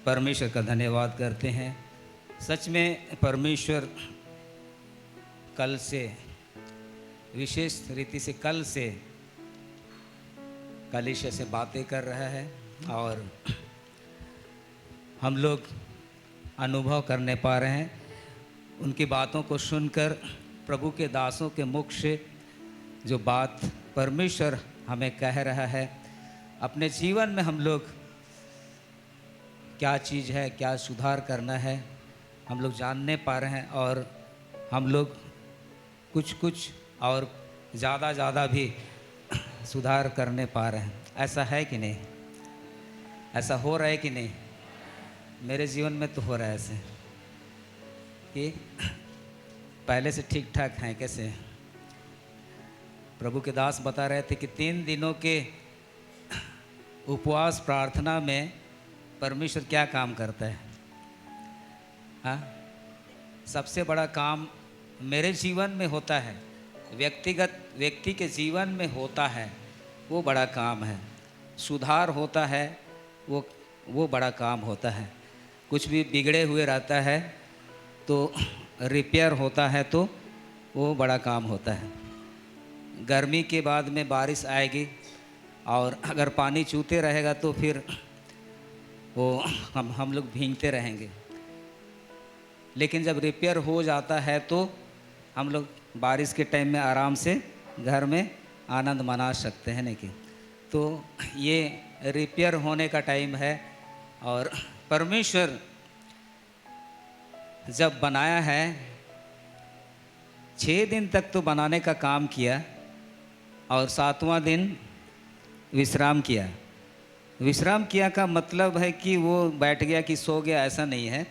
परमेश्वर का धन्यवाद करते हैं। सच में परमेश्वर कल से, विशेष रीति से कल से कलीसिया से बातें कर रहा है और हम लोग अनुभव करने पा रहे हैं। उनकी बातों को सुनकर प्रभु के दासों के मुख से जो बात परमेश्वर हमें कह रहा है, अपने जीवन में हम लोग क्या चीज़ है, क्या सुधार करना है, हम लोग जानने पा रहे हैं और हम लोग कुछ और ज़्यादा भी सुधार करने पा रहे हैं। ऐसा है कि नहीं? ऐसा हो रहा है कि नहीं? मेरे जीवन में तो हो रहा है ऐसे कि पहले से ठीक ठाक हैं। कैसे? प्रभु के दास बता रहे थे कि 3 दिनों के उपवास प्रार्थना में परमेश्वर क्या काम करता है। हाँ, सबसे बड़ा काम मेरे जीवन में होता है, व्यक्ति के जीवन में होता है, वो बड़ा काम है। सुधार होता है, वो बड़ा काम होता है। कुछ भी बिगड़े हुए रहता है तो रिपेयर होता है, तो वो बड़ा काम होता है। गर्मी के बाद में बारिश आएगी और अगर पानी चूते रहेगा तो फिर वो हम लोग भीगते रहेंगे। लेकिन जब रिपेयर हो जाता है तो हम लोग बारिश के टाइम में आराम से घर में आनंद मना सकते हैं, नहीं कि? तो ये रिपेयर होने का टाइम है। और परमेश्वर जब बनाया है, 6 दिन तक तो बनाने का काम किया और 7वां दिन विश्राम किया। विश्राम किया का मतलब है कि वो बैठ गया कि सो गया, ऐसा नहीं है।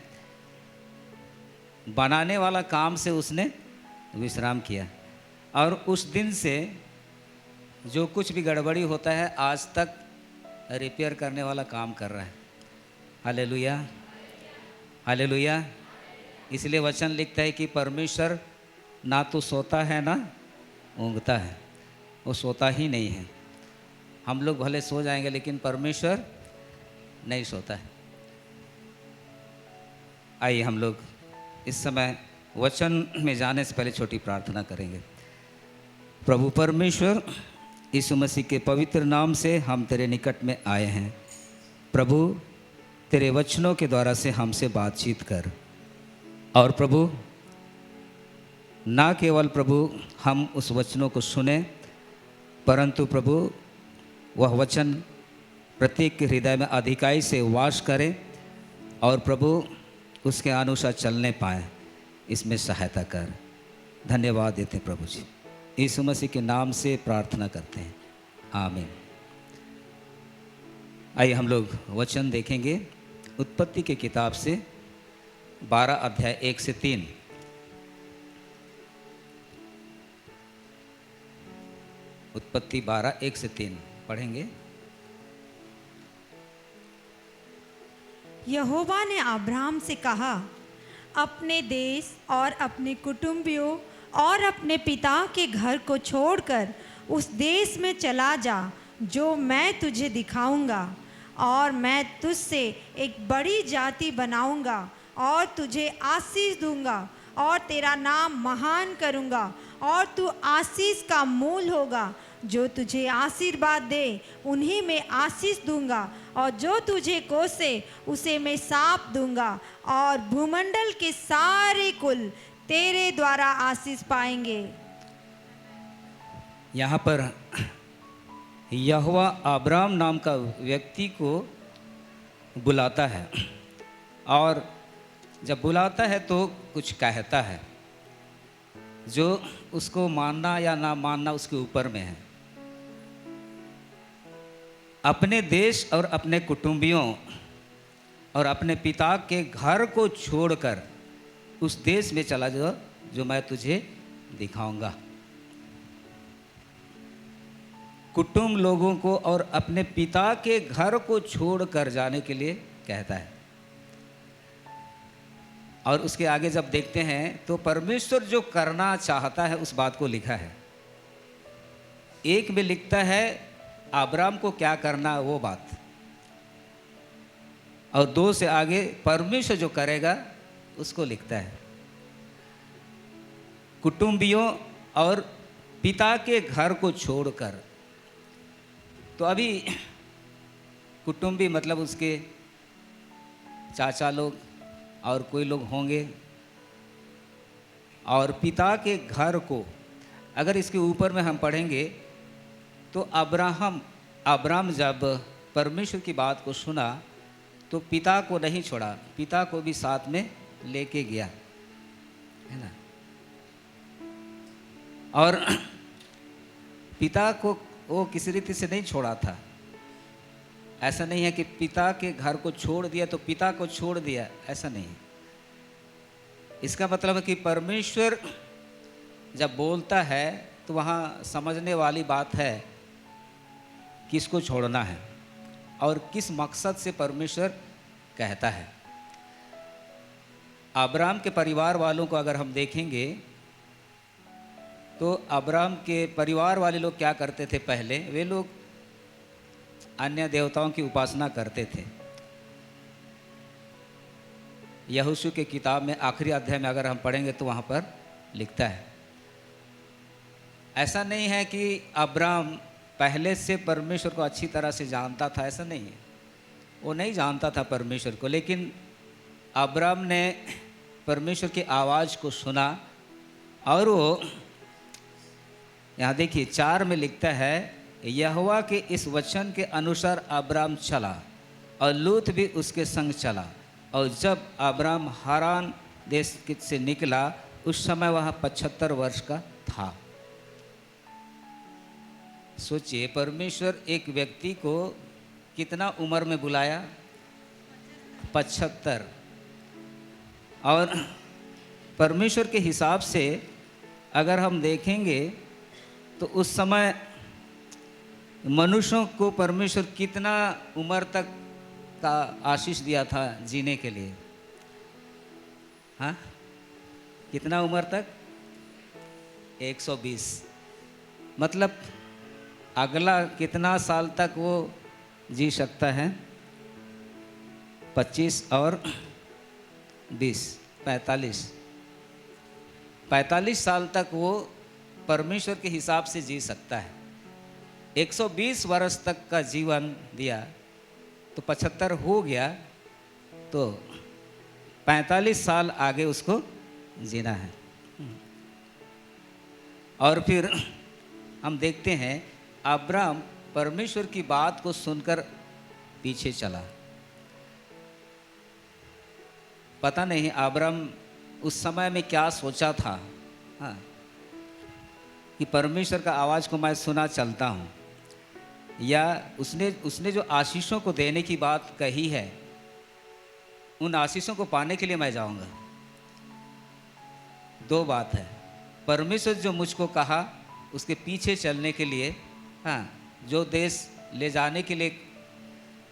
बनाने वाला काम से उसने विश्राम किया और उस दिन से जो कुछ भी गड़बड़ी होता है आज तक रिपेयर करने वाला काम कर रहा है। Hallelujah, hallelujah. इसलिए वचन लिखता है कि परमेश्वर ना तो सोता है ना ऊँघता है, वो सोता ही नहीं है। हम लोग भले सो जाएंगे लेकिन परमेश्वर नहीं सोता है। आइए हम लोग इस समय वचन में जाने से पहले छोटी प्रार्थना करेंगे। प्रभु परमेश्वर, यीशु मसीह के पवित्र नाम से हम तेरे निकट में आए हैं। प्रभु, तेरे वचनों के द्वारा से हमसे बातचीत कर और प्रभु ना केवल प्रभु हम उस वचनों को सुने, परंतु प्रभु वह वचन प्रत्येक के हृदय में अधिकाई से वास करे और प्रभु उसके अनुसार चलने पाए, इसमें सहायता कर। धन्यवाद देते प्रभु जी, यीशु मसीह के नाम से प्रार्थना करते हैं, आमीन। आइए हम लोग वचन देखेंगे उत्पत्ति के किताब से 12 अध्याय 1 से 3। उत्पत्ति 12 1 से 3 पढ़ेंगे। यहोवा ने अब्राहम से कहा, अपने देश और अपने कुटुंबियों और अपने पिता के घर को छोड़कर उस देश में चला जा जो मैं तुझे दिखाऊंगा, और मैं तुझसे एक बड़ी जाति बनाऊंगा और तुझे आशीष दूंगा और तेरा नाम महान करूंगा और तू आशीष का मूल होगा। जो तुझे आशीर्वाद दे उन्हीं में आशीष दूंगा और जो तुझे कोसे उसे मैं शाप दूंगा, और भूमंडल के सारे कुल तेरे द्वारा आशीष पाएंगे। यहाँ पर यहोवा अब्राहम नाम का व्यक्ति को बुलाता है और जब बुलाता है तो कुछ कहता है जो उसको मानना या ना मानना उसके ऊपर में है। अपने देश और अपने कुटुंबियों और अपने पिता के घर को छोड़कर उस देश में चला जाओ जो मैं तुझे दिखाऊंगा। कुटुंब लोगों को और अपने पिता के घर को छोड़कर जाने के लिए कहता है। और उसके आगे जब देखते हैं तो परमेश्वर जो करना चाहता है उस बात को लिखा है। एक में लिखता है अब्राहम को क्या करना वो बात, और 2 से आगे परमेश्वर जो करेगा उसको लिखता है। कुटुंबियों और पिता के घर को छोड़कर। तो अभी कुटुंबी मतलब उसके चाचा लोग और कोई लोग होंगे, और पिता के घर को अगर इसके ऊपर में हम पढ़ेंगे तो अब्राम जब परमेश्वर की बात को सुना तो पिता को नहीं छोड़ा, पिता को भी साथ में लेके गया, है ना। और पिता को वो किसी रीति से नहीं छोड़ा था। ऐसा नहीं है कि पिता के घर को छोड़ दिया तो पिता को छोड़ दिया, ऐसा नहीं है। इसका मतलब है कि परमेश्वर जब बोलता है तो वहाँ समझने वाली बात है किसको छोड़ना है और किस मकसद से परमेश्वर कहता है। अब्राम के परिवार वालों को अगर हम देखेंगे तो अब्राम के परिवार वाले लोग क्या करते थे? पहले वे लोग अन्य देवताओं की उपासना करते थे। यहोशू के किताब में आखिरी अध्याय में अगर हम पढ़ेंगे तो वहाँ पर लिखता है। ऐसा नहीं है कि अब्राम पहले से परमेश्वर को अच्छी तरह से जानता था, ऐसा नहीं है। वो नहीं जानता था परमेश्वर को, लेकिन अब्राम ने परमेश्वर की आवाज़ को सुना और वो यहाँ देखिए 4 में लिखता है, यहोवा के इस वचन के अनुसार अब्राम चला और लूत भी उसके संग चला। और जब अब्राम हारान देश से निकला उस समय वह 75 वर्ष का था। सोचिए परमेश्वर एक व्यक्ति को कितना उम्र में बुलाया? 75। और परमेश्वर के हिसाब से अगर हम देखेंगे तो उस समय मनुष्यों को परमेश्वर कितना उम्र तक का आशीष दिया था जीने के लिए? हाँ, कितना उम्र तक? 120। मतलब अगला कितना साल तक वो जी सकता है? 25 और 20, 45 साल तक वो परमेश्वर के हिसाब से जी सकता है। 120 वर्ष तक का जीवन दिया तो 75 हो गया, तो 45 साल आगे उसको जीना है। और फिर हम देखते हैं अब्राम परमेश्वर की बात को सुनकर पीछे चला। पता नहीं अब्राम उस समय में क्या सोचा था, हाँ, कि परमेश्वर का आवाज़ को मैं सुना चलता हूँ, या उसने जो आशीषों को देने की बात कही है उन आशीषों को पाने के लिए मैं जाऊँगा। 2 बात है, परमेश्वर जो मुझको कहा उसके पीछे चलने के लिए, हाँ, जो देश ले जाने के लिए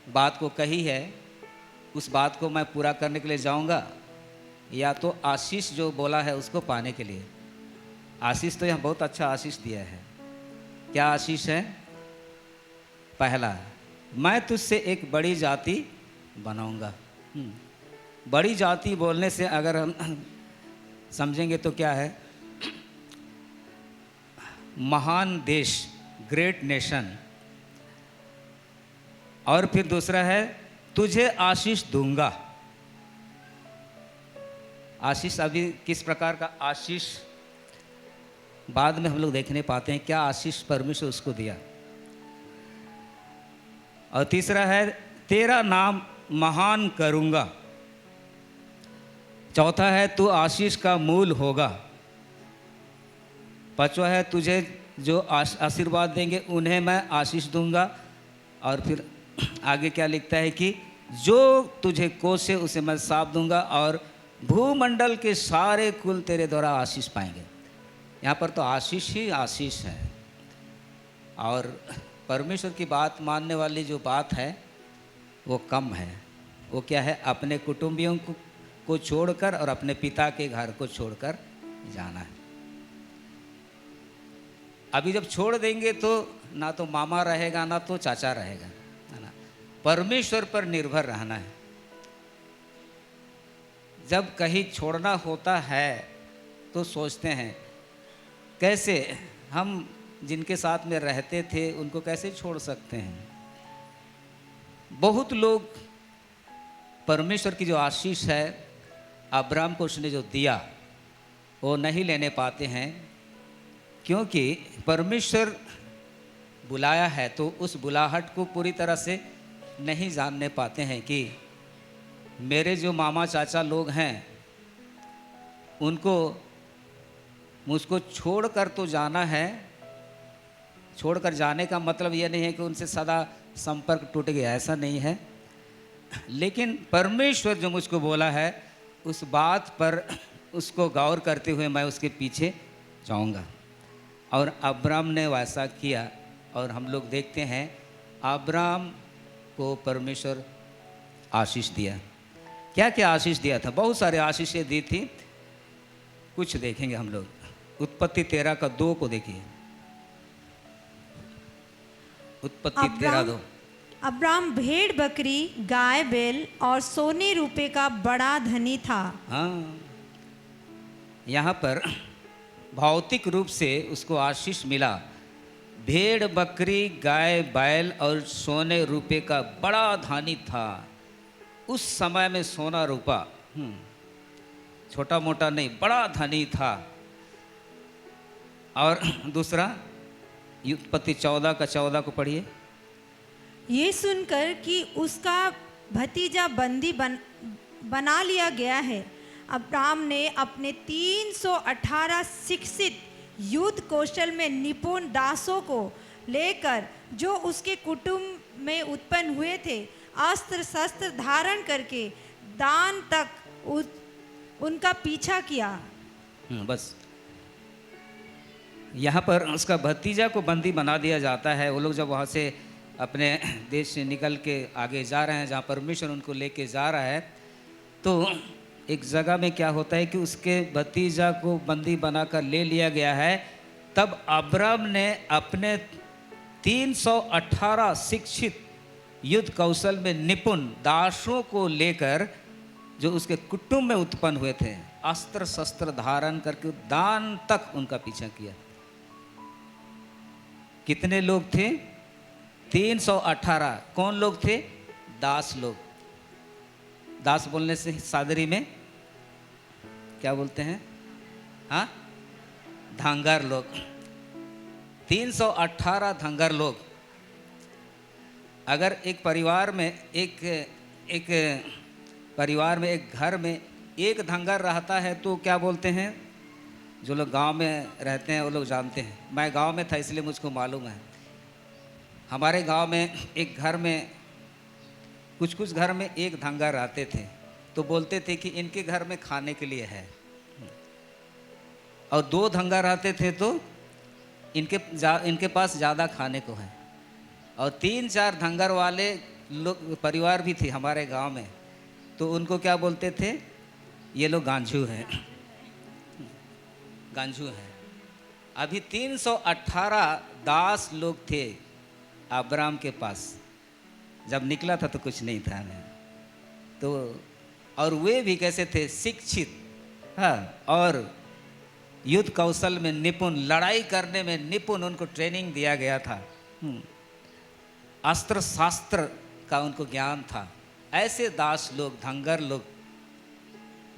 बात को कही है उस बात को मैं पूरा करने के लिए जाऊंगा, या तो आशीष जो बोला है उसको पाने के लिए। आशीष तो यहाँ बहुत अच्छा आशीष दिया है। क्या आशीष है? पहला, मैं तुझसे एक बड़ी जाति बनाऊंगा। बड़ी जाति बोलने से अगर हम समझेंगे तो क्या है? महान देश, ग्रेट नेशन। और फिर दूसरा है, तुझे आशीष दूंगा। आशीष अभी किस प्रकार का आशीष बाद में हम लोग देखने पाते हैं, क्या आशीष परमेश्वर उसको दिया। और तीसरा है, तेरा नाम महान करूंगा। चौथा है, तू आशीष का मूल होगा। पांचवा है, तुझे जो आशीर्वाद देंगे उन्हें मैं आशीष दूंगा। और फिर आगे क्या लिखता है कि जो तुझे कोसे उसे मैं साफ दूंगा और भूमंडल के सारे कुल तेरे द्वारा आशीष पाएंगे। यहाँ पर तो आशीष ही आशीष है। और परमेश्वर की बात मानने वाली जो बात है वो कम है। वो क्या है? अपने कुटुंबियों को छोड़कर और अपने पिता के घर को छोड़कर जाना है। अभी जब छोड़ देंगे तो ना तो मामा रहेगा ना तो चाचा रहेगा, है ना। परमेश्वर पर निर्भर रहना है। जब कहीं छोड़ना होता है तो सोचते हैं कैसे हम जिनके साथ में रहते थे उनको कैसे छोड़ सकते हैं। बहुत लोग परमेश्वर की जो आशीष है अब्राहम को उसने जो दिया वो नहीं लेने पाते हैं, क्योंकि परमेश्वर बुलाया है तो उस बुलाहट को पूरी तरह से नहीं जानने पाते हैं कि मेरे जो मामा चाचा लोग हैं उनको मुझको छोड़कर तो जाना है। छोड़कर जाने का मतलब यह नहीं है कि उनसे सदा संपर्क टूट गया, ऐसा नहीं है, लेकिन परमेश्वर जो मुझको बोला है उस बात पर उसको गौर करते हुए मैं उसके पीछे जाऊंगा। और अब्राम ने वैसा किया और हम लोग देखते हैं अब्राम को परमेश्वर आशीष दिया। क्या क्या आशीष दिया था? बहुत सारे आशीषें दी थी, कुछ देखेंगे हम लोग। उत्पत्ति 13:2 को देखिए। उत्पत्ति 13:2। अब्राम भेड़ बकरी गाय बैल और सोने रूपे का बड़ा धनी था। हाँ, यहाँ पर भौतिक रूप से उसको आशीष मिला। भेड़ बकरी गाय बैल और सोने रूपे का बड़ा धनी था। उस समय में सोना रूपा छोटा मोटा नहीं, बड़ा धनी था। और दूसरा उत्पत्ति 14:14 को पढ़िए। ये सुनकर कि उसका भतीजा बंदी बना लिया गया है, अब्राम ने अपने 318 शिक्षित युद्ध कौशल में निपुण दासों को लेकर, जो उसके कुटुंब में उत्पन्न हुए थे, अस्त्र शस्त्र धारण करके दान तक उनका पीछा किया। बस यहाँ पर उसका भतीजा को बंदी बना दिया जाता है। वो लोग जब वहाँ से अपने देश से निकल के आगे जा रहे हैं, जहाँ परमेश्वर उनको लेके जा रहा है, तो एक जगह में क्या होता है कि उसके भतीजा को बंदी बनाकर ले लिया गया है। तब अब्राम ने अपने 318 शिक्षित युद्ध कौशल में निपुण दासों को लेकर, जो उसके कुटुंब में उत्पन्न हुए थे, अस्त्र शस्त्र धारण करके दान तक उनका पीछा किया। कितने लोग थे? 318। कौन लोग थे? दास लोग। दास बोलने से सादरी में क्या बोलते हैं? हाँ, धंगर लोग। 318 धंगर लोग। अगर एक परिवार में एक परिवार में एक घर में एक धंगर रहता है तो क्या बोलते हैं? जो लोग गांव में रहते हैं वो लोग जानते हैं। मैं गांव में था इसलिए मुझको मालूम है। हमारे गांव में एक घर में कुछ घर में एक धंगर रहते थे, तो बोलते थे कि इनके घर में खाने के लिए है। और 2 धंगर रहते थे तो इनके पास ज़्यादा खाने को है। और 3-4 धंगर वाले लोग परिवार भी थे हमारे गांव में, तो उनको क्या बोलते थे? ये लोग गांझू हैं, गांझू हैं। अभी 318 दास लोग थे अब्राम के पास। जब निकला था तो कुछ नहीं था तो, और वे भी कैसे थे? शिक्षित, हाँ, और युद्ध कौशल में निपुण, लड़ाई करने में निपुण, उनको ट्रेनिंग दिया गया था। अस्त्र शास्त्र का उनको ज्ञान था। ऐसे दास लोग, धंगर लोग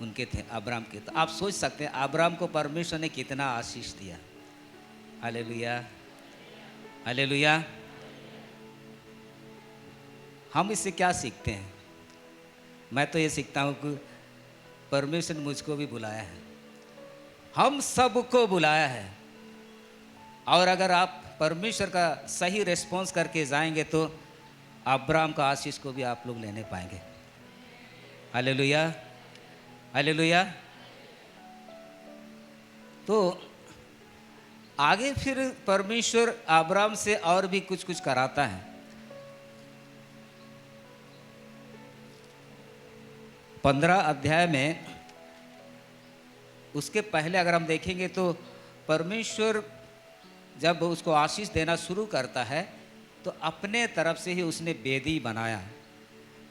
उनके थे अब्राम के। तो आप सोच सकते हैं अब्राम को परमेश्वर ने कितना आशीष दिया। Hallelujah, hallelujah. हम इससे क्या सीखते हैं? मैं तो ये सीखता हूँ कि परमेश्वर ने मुझको भी बुलाया है, हम सबको बुलाया है। और अगर आप परमेश्वर का सही रिस्पॉन्स करके जाएंगे तो अब्राम का आशीष को भी आप लोग लेने पाएंगे। Hallelujah, hallelujah. तो आगे फिर परमेश्वर अब्राम से और भी कुछ कराता है। 15 अध्याय में, उसके पहले अगर हम देखेंगे तो परमेश्वर जब उसको आशीष देना शुरू करता है तो अपने तरफ से ही उसने वेदी बनाया।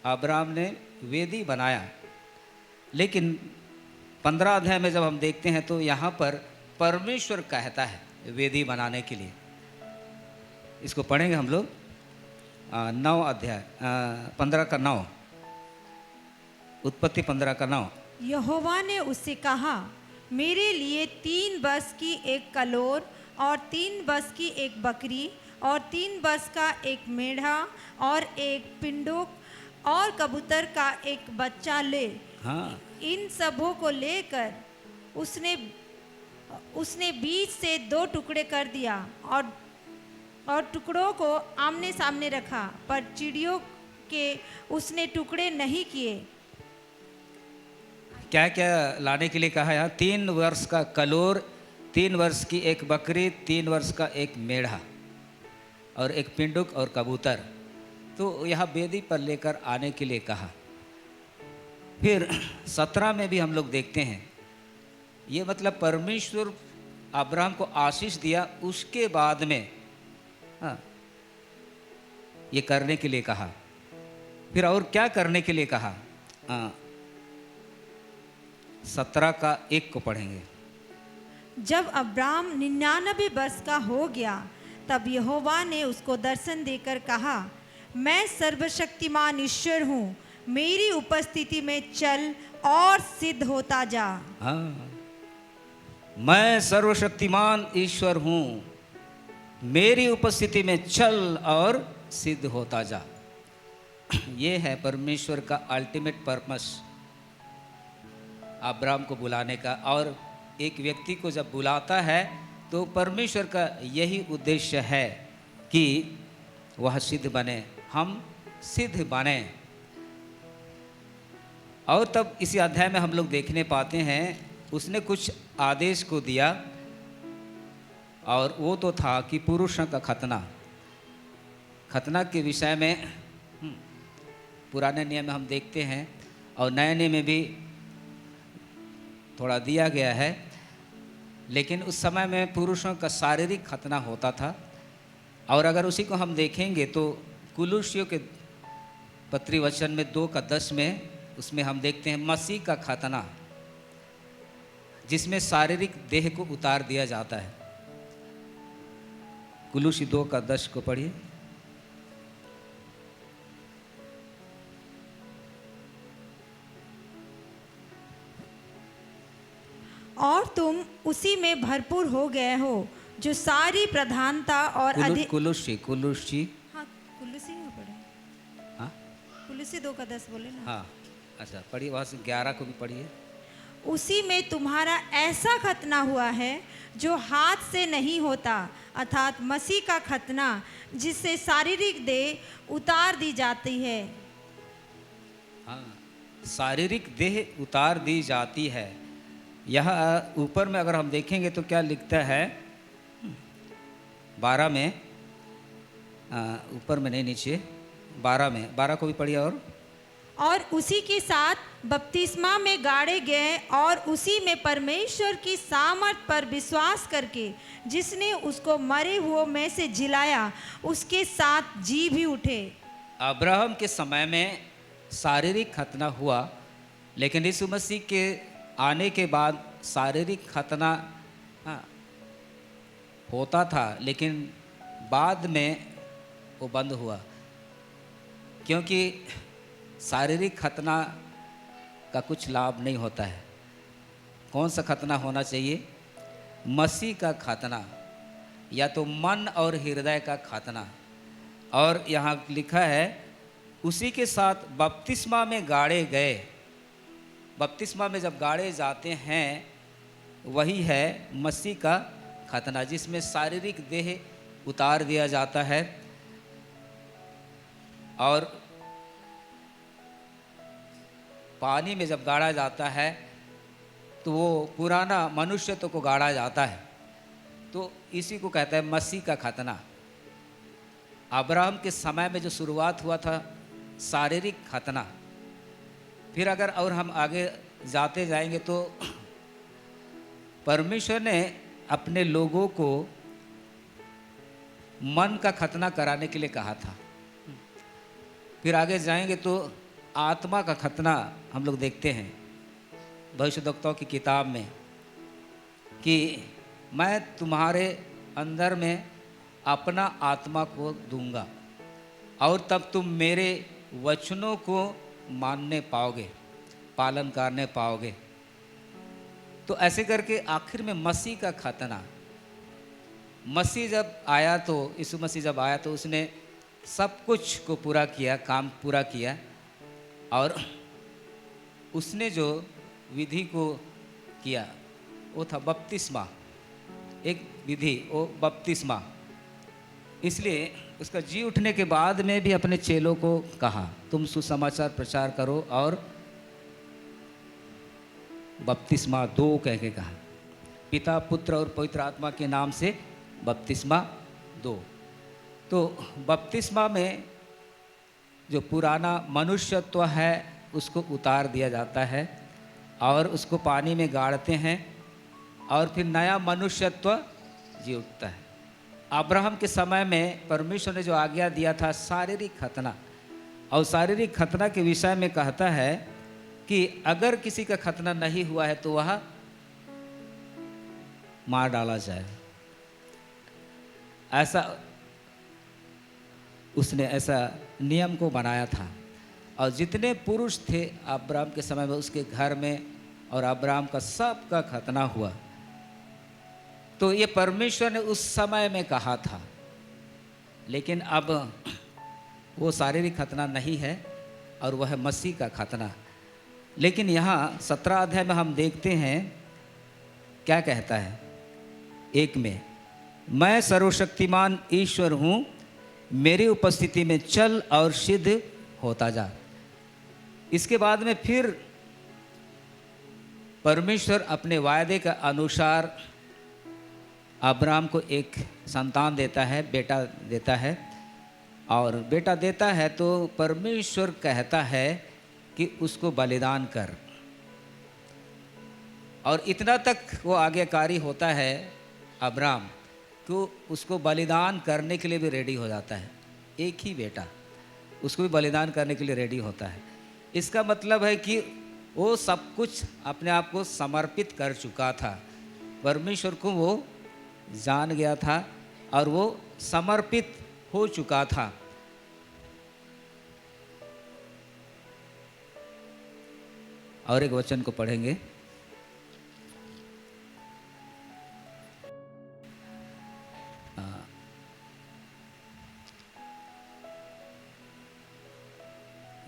अब्राम ने वेदी बनाया। लेकिन 15 अध्याय में जब हम देखते हैं तो यहाँ पर परमेश्वर कहता है वेदी बनाने के लिए। इसको पढ़ेंगे हम लोग 9 अध्याय 15 का 9, उत्पत्ति 15 का 9। यहोवा ने उससे कहा, मेरे लिए 3 बरस की एक कलोर और 3 बरस की एक बकरी और 3 बरस का एक मेढ़ा और एक पिंडुक और कबूतर का एक बच्चा ले। हाँ, इन सबों को लेकर उसने बीच से 2 टुकड़े कर दिया और टुकड़ों को आमने सामने रखा, पर चिड़ियों के उसने टुकड़े नहीं किए। क्या क्या लाने के लिए कहा यहाँ? 3 वर्ष का कलोर, 3 वर्ष की एक बकरी, 3 वर्ष का एक मेढ़ा और एक पिंडुक और कबूतर। तो यहाँ वेदी पर लेकर आने के लिए कहा। फिर 17 में भी हम लोग देखते हैं, ये मतलब परमेश्वर अब्राहम को आशीष दिया, उसके बाद में हाँ ये करने के लिए कहा। फिर और क्या करने के लिए कहा? 17 का 1 को पढ़ेंगे। जब अब्राम 99 वर्ष का हो गया तब यहोवा ने उसको दर्शन देकर कहा, मैं सर्वशक्तिमान ईश्वर हूँ, मेरी उपस्थिति में चल और सिद्ध होता जा। हाँ, मैं सर्वशक्तिमान ईश्वर हूँ, मेरी उपस्थिति में चल और सिद्ध होता जा। ये है परमेश्वर का अल्टीमेट पर्पस अब्राहम को बुलाने का। और एक व्यक्ति को जब बुलाता है तो परमेश्वर का यही उद्देश्य है कि वह सिद्ध बने, हम सिद्ध बने। और तब इसी अध्याय में हम लोग देखने पाते हैं उसने कुछ आदेश को दिया, और वो तो था कि पुरुषों का खतना के विषय में पुराने नियम में हम देखते हैं और नए नियम में भी थोड़ा दिया गया है। लेकिन उस समय में पुरुषों का शारीरिक खतना होता था। और अगर उसी को हम देखेंगे तो कुलुसियों के पत्री वचन में 2:10 में उसमें हम देखते हैं मसीह का खतना, जिसमें शारीरिक देह को उतार दिया जाता है। कुलुसी 2:10 को पढ़िए। और तुम उसी में भरपूर हो गए हो, जो सारी प्रधानता और कुलुसी हाँ, कुलुसी में पढ़े। हाँ, कुलुसी 2:10 बोले ना। हाँ, अच्छा पढ़िए, वहाँ से 11 को भी पढ़िए। उसी में तुम्हारा ऐसा खतना हुआ है जो हाथ से नहीं होता, अर्थात मसीह का खतना, जिससे शारीरिक देह उतार दी जाती है। हाँ, शारीरिक देह उतार दी जाती है। यह ऊपर में अगर हम देखेंगे तो क्या लिखता है 12 में, ऊपर में नहीं, नीचे 12 में, 12 को भी पढ़िए। और उसी के साथ बपतिस्मा में गाड़े गए और उसी में परमेश्वर की सामर्थ पर विश्वास करके जिसने उसको मरे हुओं में से जिलाया, उसके साथ जी भी उठे। अब्राहम के समय में शारीरिक खतना हुआ, लेकिन यीशु मसीह के आने के बाद शारीरिक खतना होता था, लेकिन बाद में वो बंद हुआ, क्योंकि शारीरिक खतना का कुछ लाभ नहीं होता है। कौन सा खतना होना चाहिए? मसीह का खतना, या तो मन और हृदय का खतना। और यहाँ लिखा है उसी के साथ बपतिस्मा में गाड़े गए। बपतिस्मा में जब गाड़े जाते हैं वही है मसीह का खतना, जिसमें शारीरिक देह उतार दिया जाता है। और पानी में जब गाड़ा जाता है तो वो पुराना मनुष्यत्व को गाड़ा जाता है। तो इसी को कहता है मसीह का खतना। अब्राहम के समय में जो शुरुआत हुआ था शारीरिक खतना, फिर अगर और हम आगे जाते जाएंगे तो परमेश्वर ने अपने लोगों को मन का खतना कराने के लिए कहा था। फिर आगे जाएंगे तो आत्मा का खतना हम लोग देखते हैं भविष्यद्वक्ताओं की किताब में कि मैं तुम्हारे अंदर में अपना आत्मा को दूंगा और तब तुम मेरे वचनों को मानने पाओगे, पालन करने पाओगे। तो ऐसे करके आखिर में मसीह का खतना, मसीह जब आया तो, यीशु मसीह जब आया तो उसने सब कुछ को पूरा किया, काम पूरा किया। और उसने जो विधि को किया वो था बपतिस्मा, एक विधि, वो बपतिस्मा। इसलिए उसका जी उठने के बाद में भी अपने चेलों को कहा तुम सुसमाचार प्रचार करो, और बपतिस्मा दो कह के कहा, पिता पुत्र और पवित्र आत्मा के नाम से बपतिस्मा दो। तो बपतिस्मा में जो पुराना मनुष्यत्व है उसको उतार दिया जाता है और उसको पानी में गाड़ते हैं और फिर नया मनुष्यत्व जी उठता है। अब्राहम के समय में परमेश्वर ने जो आज्ञा दिया था शारीरिक खतना, और शारीरिक खतना के विषय में कहता है कि अगर किसी का खतना नहीं हुआ है तो वह मार डाला जाए। ऐसा उसने ऐसा नियम को बनाया था। और जितने पुरुष थे अब्राहम के समय में उसके घर में, और अब्राहम का सबका खतना हुआ। तो ये परमेश्वर ने उस समय में कहा था, लेकिन अब वो शारीरिक खतना नहीं है और वह है मसीह का खतना। लेकिन यहाँ 17 अध्याय में हम देखते हैं क्या कहता है, एक में, मैं सर्वशक्तिमान ईश्वर हूँ, मेरी उपस्थिति में चल और सिद्ध होता जा। इसके बाद में फिर परमेश्वर अपने वायदे के अनुसार अब्राहम को एक संतान देता है, बेटा देता है। और बेटा देता है तो परमेश्वर कहता है कि उसको बलिदान कर। और इतना तक वो आज्ञाकारी होता है अब्राहम कि उसको बलिदान करने के लिए भी रेडी हो जाता है। एक ही बेटा, उसको भी बलिदान करने के लिए रेडी होता है। इसका मतलब है कि वो सब कुछ अपने आप को समर्पित कर चुका था। परमेश्वर को वो जान गया था और वो समर्पित हो चुका था। और एक वचन को पढ़ेंगे,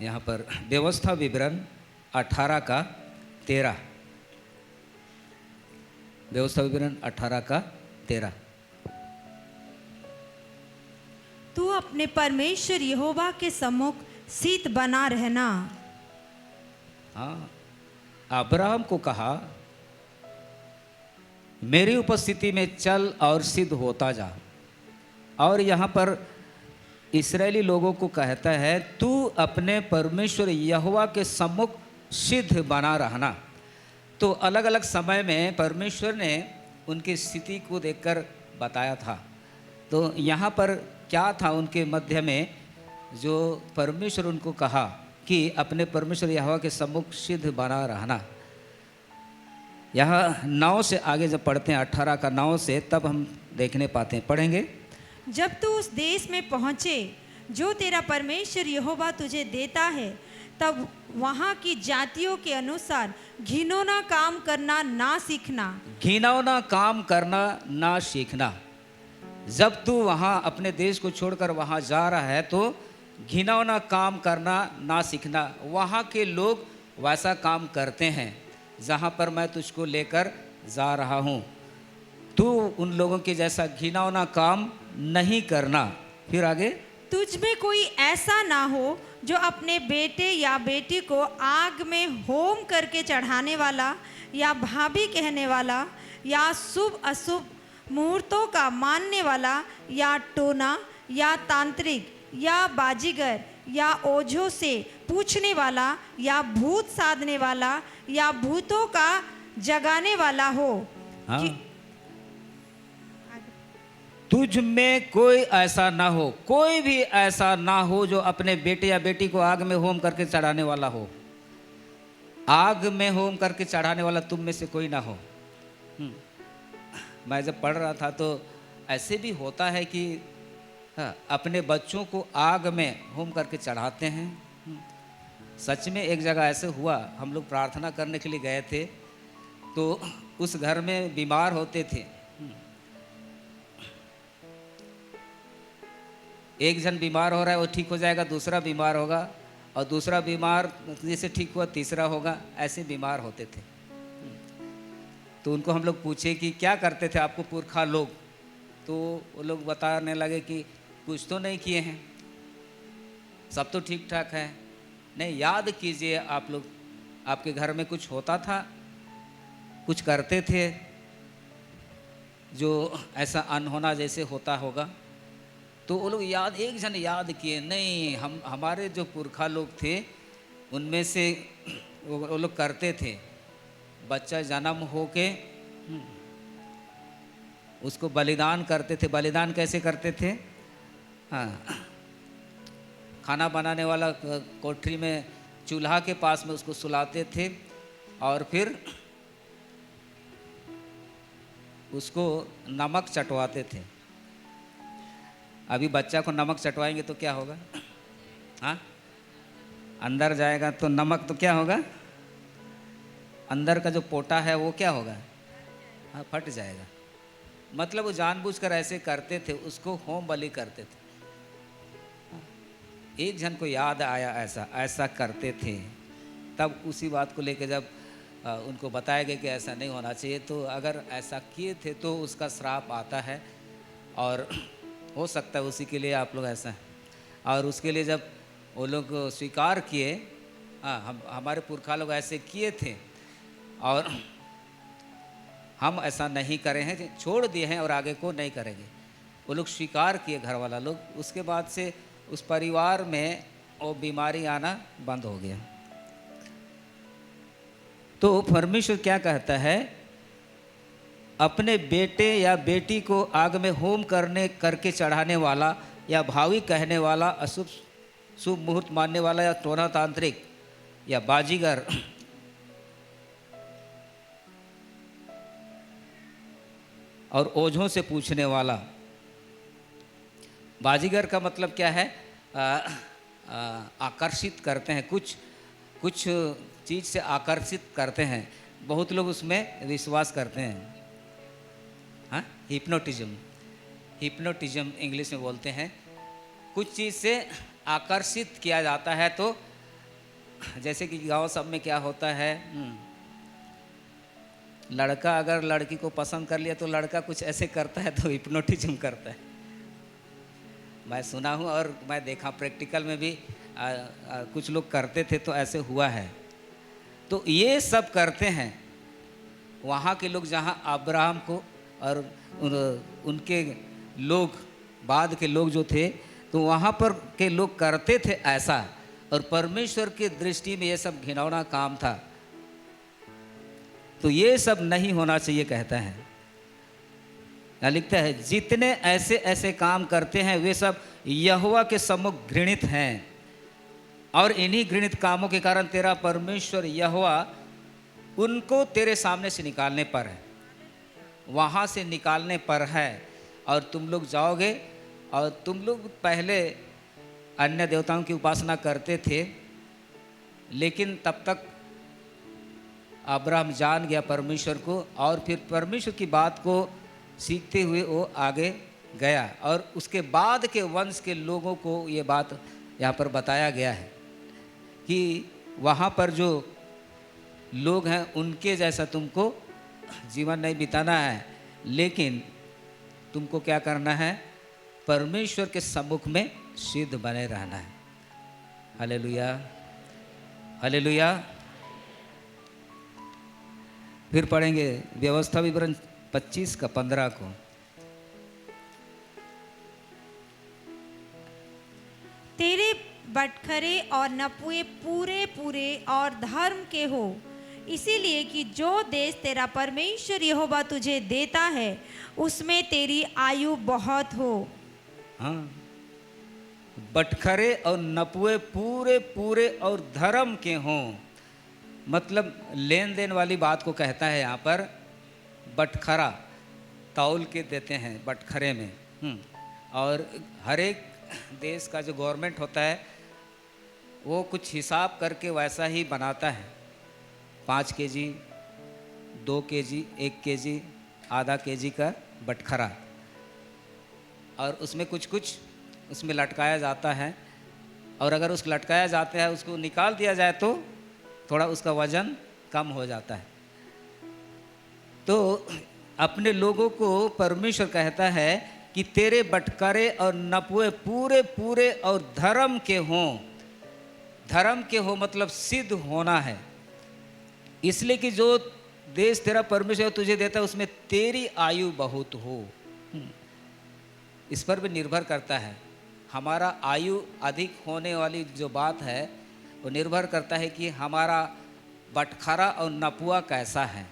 यहाँ पर व्यवस्था विवरण 18 का 13, व्यवस्था विवरण 18 का 13। तू अपने परमेश्वर यहोवा के सम्मुख शीत बना रहना। हाँ, अब्राहम को कहा मेरी उपस्थिति में चल और सिद्ध होता जा। और यहाँ पर इस्राएली लोगों को कहता है तू अपने परमेश्वर यहोवा के सम्मुख सिद्ध बना रहना। तो अलग अलग समय में परमेश्वर ने उनकी स्थिति को देखकर बताया था। तो यहाँ पर क्या था उनके मध्य में, जो परमेश्वर उनको कहा कि अपने परमेश्वर यहोवा के सम्मुख सिद्ध बना रहना। यहाँ 9 से आगे जब पढ़ते हैं, 18 का 9 से, तब हम देखने पाते हैं। पढ़ेंगे, जब तू उस देश में पहुँचे जो तेरा परमेश्वर यहोवा तुझे देता है, तब वहाँ की जातियों के अनुसार घिनौना काम करना ना सीखना। घिनौना काम करना ना सीखना। जब तू वहाँ अपने देश को छोड़कर वहाँ जा रहा है तो घिनौना काम करना ना सीखना। वहाँ के लोग वैसा काम करते हैं जहाँ पर मैं तुझको लेकर जा रहा हूँ। तू उन लोगों के जैसा घिनौना काम नहीं करना। फिर आगे, तुझ में कोई ऐसा ना हो जो अपने बेटे या बेटी को आग में होम करके चढ़ाने वाला, या भाभी कहने वाला, या शुभ अशुभ मुहूर्तों का मानने वाला, या टोना, या तांत्रिक, या बाजीगर, या ओझों से पूछने वाला, या भूत साधने वाला, या भूतों का जगाने वाला हो। हाँ? तुझ में कोई ऐसा ना हो, कोई भी ऐसा ना हो जो अपने बेटे या बेटी को आग में होम करके चढ़ाने वाला हो। आग में होम करके चढ़ाने वाला तुम में से कोई ना हो। मैं जब पढ़ रहा था तो ऐसे भी होता है कि अपने बच्चों को आग में होम करके चढ़ाते हैं। सच में एक जगह ऐसे हुआ, हम लोग प्रार्थना करने के लिए गए थे तो उस घर में बीमार होते थे। एक जन बीमार हो रहा है, वो ठीक हो जाएगा, दूसरा बीमार होगा, और दूसरा बीमार जैसे ठीक हुआ तीसरा होगा, ऐसे बीमार होते थे। तो उनको हम लोग पूछे कि क्या करते थे आपको पुरखा लोग, तो वो लोग बताने लगे कि कुछ तो नहीं किए हैं, सब तो ठीक ठाक है। नहीं, याद कीजिए आप लोग, आपके घर में कुछ होता था, कुछ करते थे जो ऐसा अनहोना जैसे होता होगा। तो वो लोग याद, एक जन याद किए, नहीं हमारे जो पुरखा लोग थे उनमें से वो लोग करते थे, बच्चा जन्म होके उसको बलिदान करते थे। बलिदान कैसे करते थे? हाँ, खाना बनाने वाला कोठरी में चूल्हा के पास में उसको सुलाते थे और फिर उसको नमक चटवाते थे। अभी बच्चा को नमक चटवाएंगे तो क्या होगा? हाँ, अंदर जाएगा तो नमक तो क्या होगा? अंदर का जो पोटा है वो क्या होगा? हाँ, फट जाएगा। मतलब वो जानबूझकर ऐसे करते थे, उसको होम बलि करते थे। एक जन को याद आया ऐसा ऐसा करते थे, तब उसी बात को लेकर जब उनको बताया गया कि ऐसा नहीं होना चाहिए, तो अगर ऐसा किए थे तो उसका श्राप आता है और हो सकता है उसी के लिए आप लोग ऐसा है। और उसके लिए जब वो लोग स्वीकार किए, हाँ हमारे पुरखा लोग ऐसे किए थे और हम ऐसा नहीं करे हैं, छोड़ दिए हैं और आगे को नहीं करेंगे, वो लोग स्वीकार किए घर वाला लोग। उसके बाद से उस परिवार में वो बीमारी आना बंद हो गया। तो परमेश्वर क्या कहता है? अपने बेटे या बेटी को आग में होम करके चढ़ाने वाला या भावी कहने वाला, अशुभ शुभ मुहूर्त मानने वाला या टोना तांत्रिक या बाजीगर और ओझों से पूछने वाला। बाजीगर का मतलब क्या है? आकर्षित करते हैं, कुछ चीज़ से आकर्षित करते हैं। बहुत लोग उसमें विश्वास करते हैं। हाँ, हिप्नोटिज्म इंग्लिश में बोलते हैं। कुछ चीज़ से आकर्षित किया जाता है। तो जैसे कि गांव सब में क्या होता है, लड़का अगर लड़की को पसंद कर लिया तो लड़का कुछ ऐसे करता है तो हिप्नोटिज्म करता है। मैं सुना हूँ और मैं देखा प्रैक्टिकल में भी कुछ लोग करते थे तो ऐसे हुआ है। तो ये सब करते हैं वहाँ के लोग, जहाँ अब्राहम को और उनके लोग, बाद के लोग जो थे, तो वहाँ पर के लोग करते थे ऐसा। और परमेश्वर की दृष्टि में ये सब घिनौना काम था। तो ये सब नहीं होना चाहिए कहता है। क्या लिखता है? जितने ऐसे ऐसे काम करते हैं वे सब यहोवा के सम्मुख घृणित हैं, और इन्हीं घृणित कामों के कारण तेरा परमेश्वर यहोवा उनको तेरे सामने से निकालने पर है, वहाँ से निकालने पर है। और तुम लोग जाओगे, और तुम लोग पहले अन्य देवताओं की उपासना करते थे, लेकिन तब तक अब्राहम जान गया परमेश्वर को, और फिर परमेश्वर की बात को सीखते हुए वो आगे गया। और उसके बाद के वंश के लोगों को ये बात यहाँ पर बताया गया है कि वहाँ पर जो लोग हैं उनके जैसा तुमको जीवन नहीं बिताना है, लेकिन तुमको क्या करना है? परमेश्वर के सम्मुख में सिद्ध बने रहना है। Hallelujah, hallelujah. फिर पढ़ेंगे व्यवस्था विवरण 25 का 15 को। तेरे बटखरे और नपुए पूरे पूरे और धर्म के हो, इसीलिए कि जो देश तेरा परमेश्वर यहोवा तुझे देता है उसमें तेरी आयु बहुत हो। हाँ, बटखरे और नपुए पूरे पूरे और धर्म के हों। मतलब लेन देन वाली बात को कहता है यहाँ पर। बटखरा तौल के देते हैं बटखरे में। और हर एक देश का जो गवर्नमेंट होता है वो कुछ हिसाब करके वैसा ही बनाता है। 5 केजी, 2 केजी, 1 केजी, आधा केजी का बटखरा, और उसमें कुछ कुछ उसमें लटकाया जाता है। और अगर उस लटकाया जाता है उसको निकाल दिया जाए तो थोड़ा उसका वजन कम हो जाता है। तो अपने लोगों को परमेश्वर कहता है कि तेरे बटखरे और नपुए पूरे पूरे और धर्म के हों। धर्म के हो मतलब सिद्ध होना है, इसलिए कि जो देश तेरा परमेश्वर तुझे देता है उसमें तेरी आयु बहुत हो। इस पर भी निर्भर करता है। हमारा आयु अधिक होने वाली जो बात है वो निर्भर करता है कि हमारा बटखरा और नपुआ कैसा है,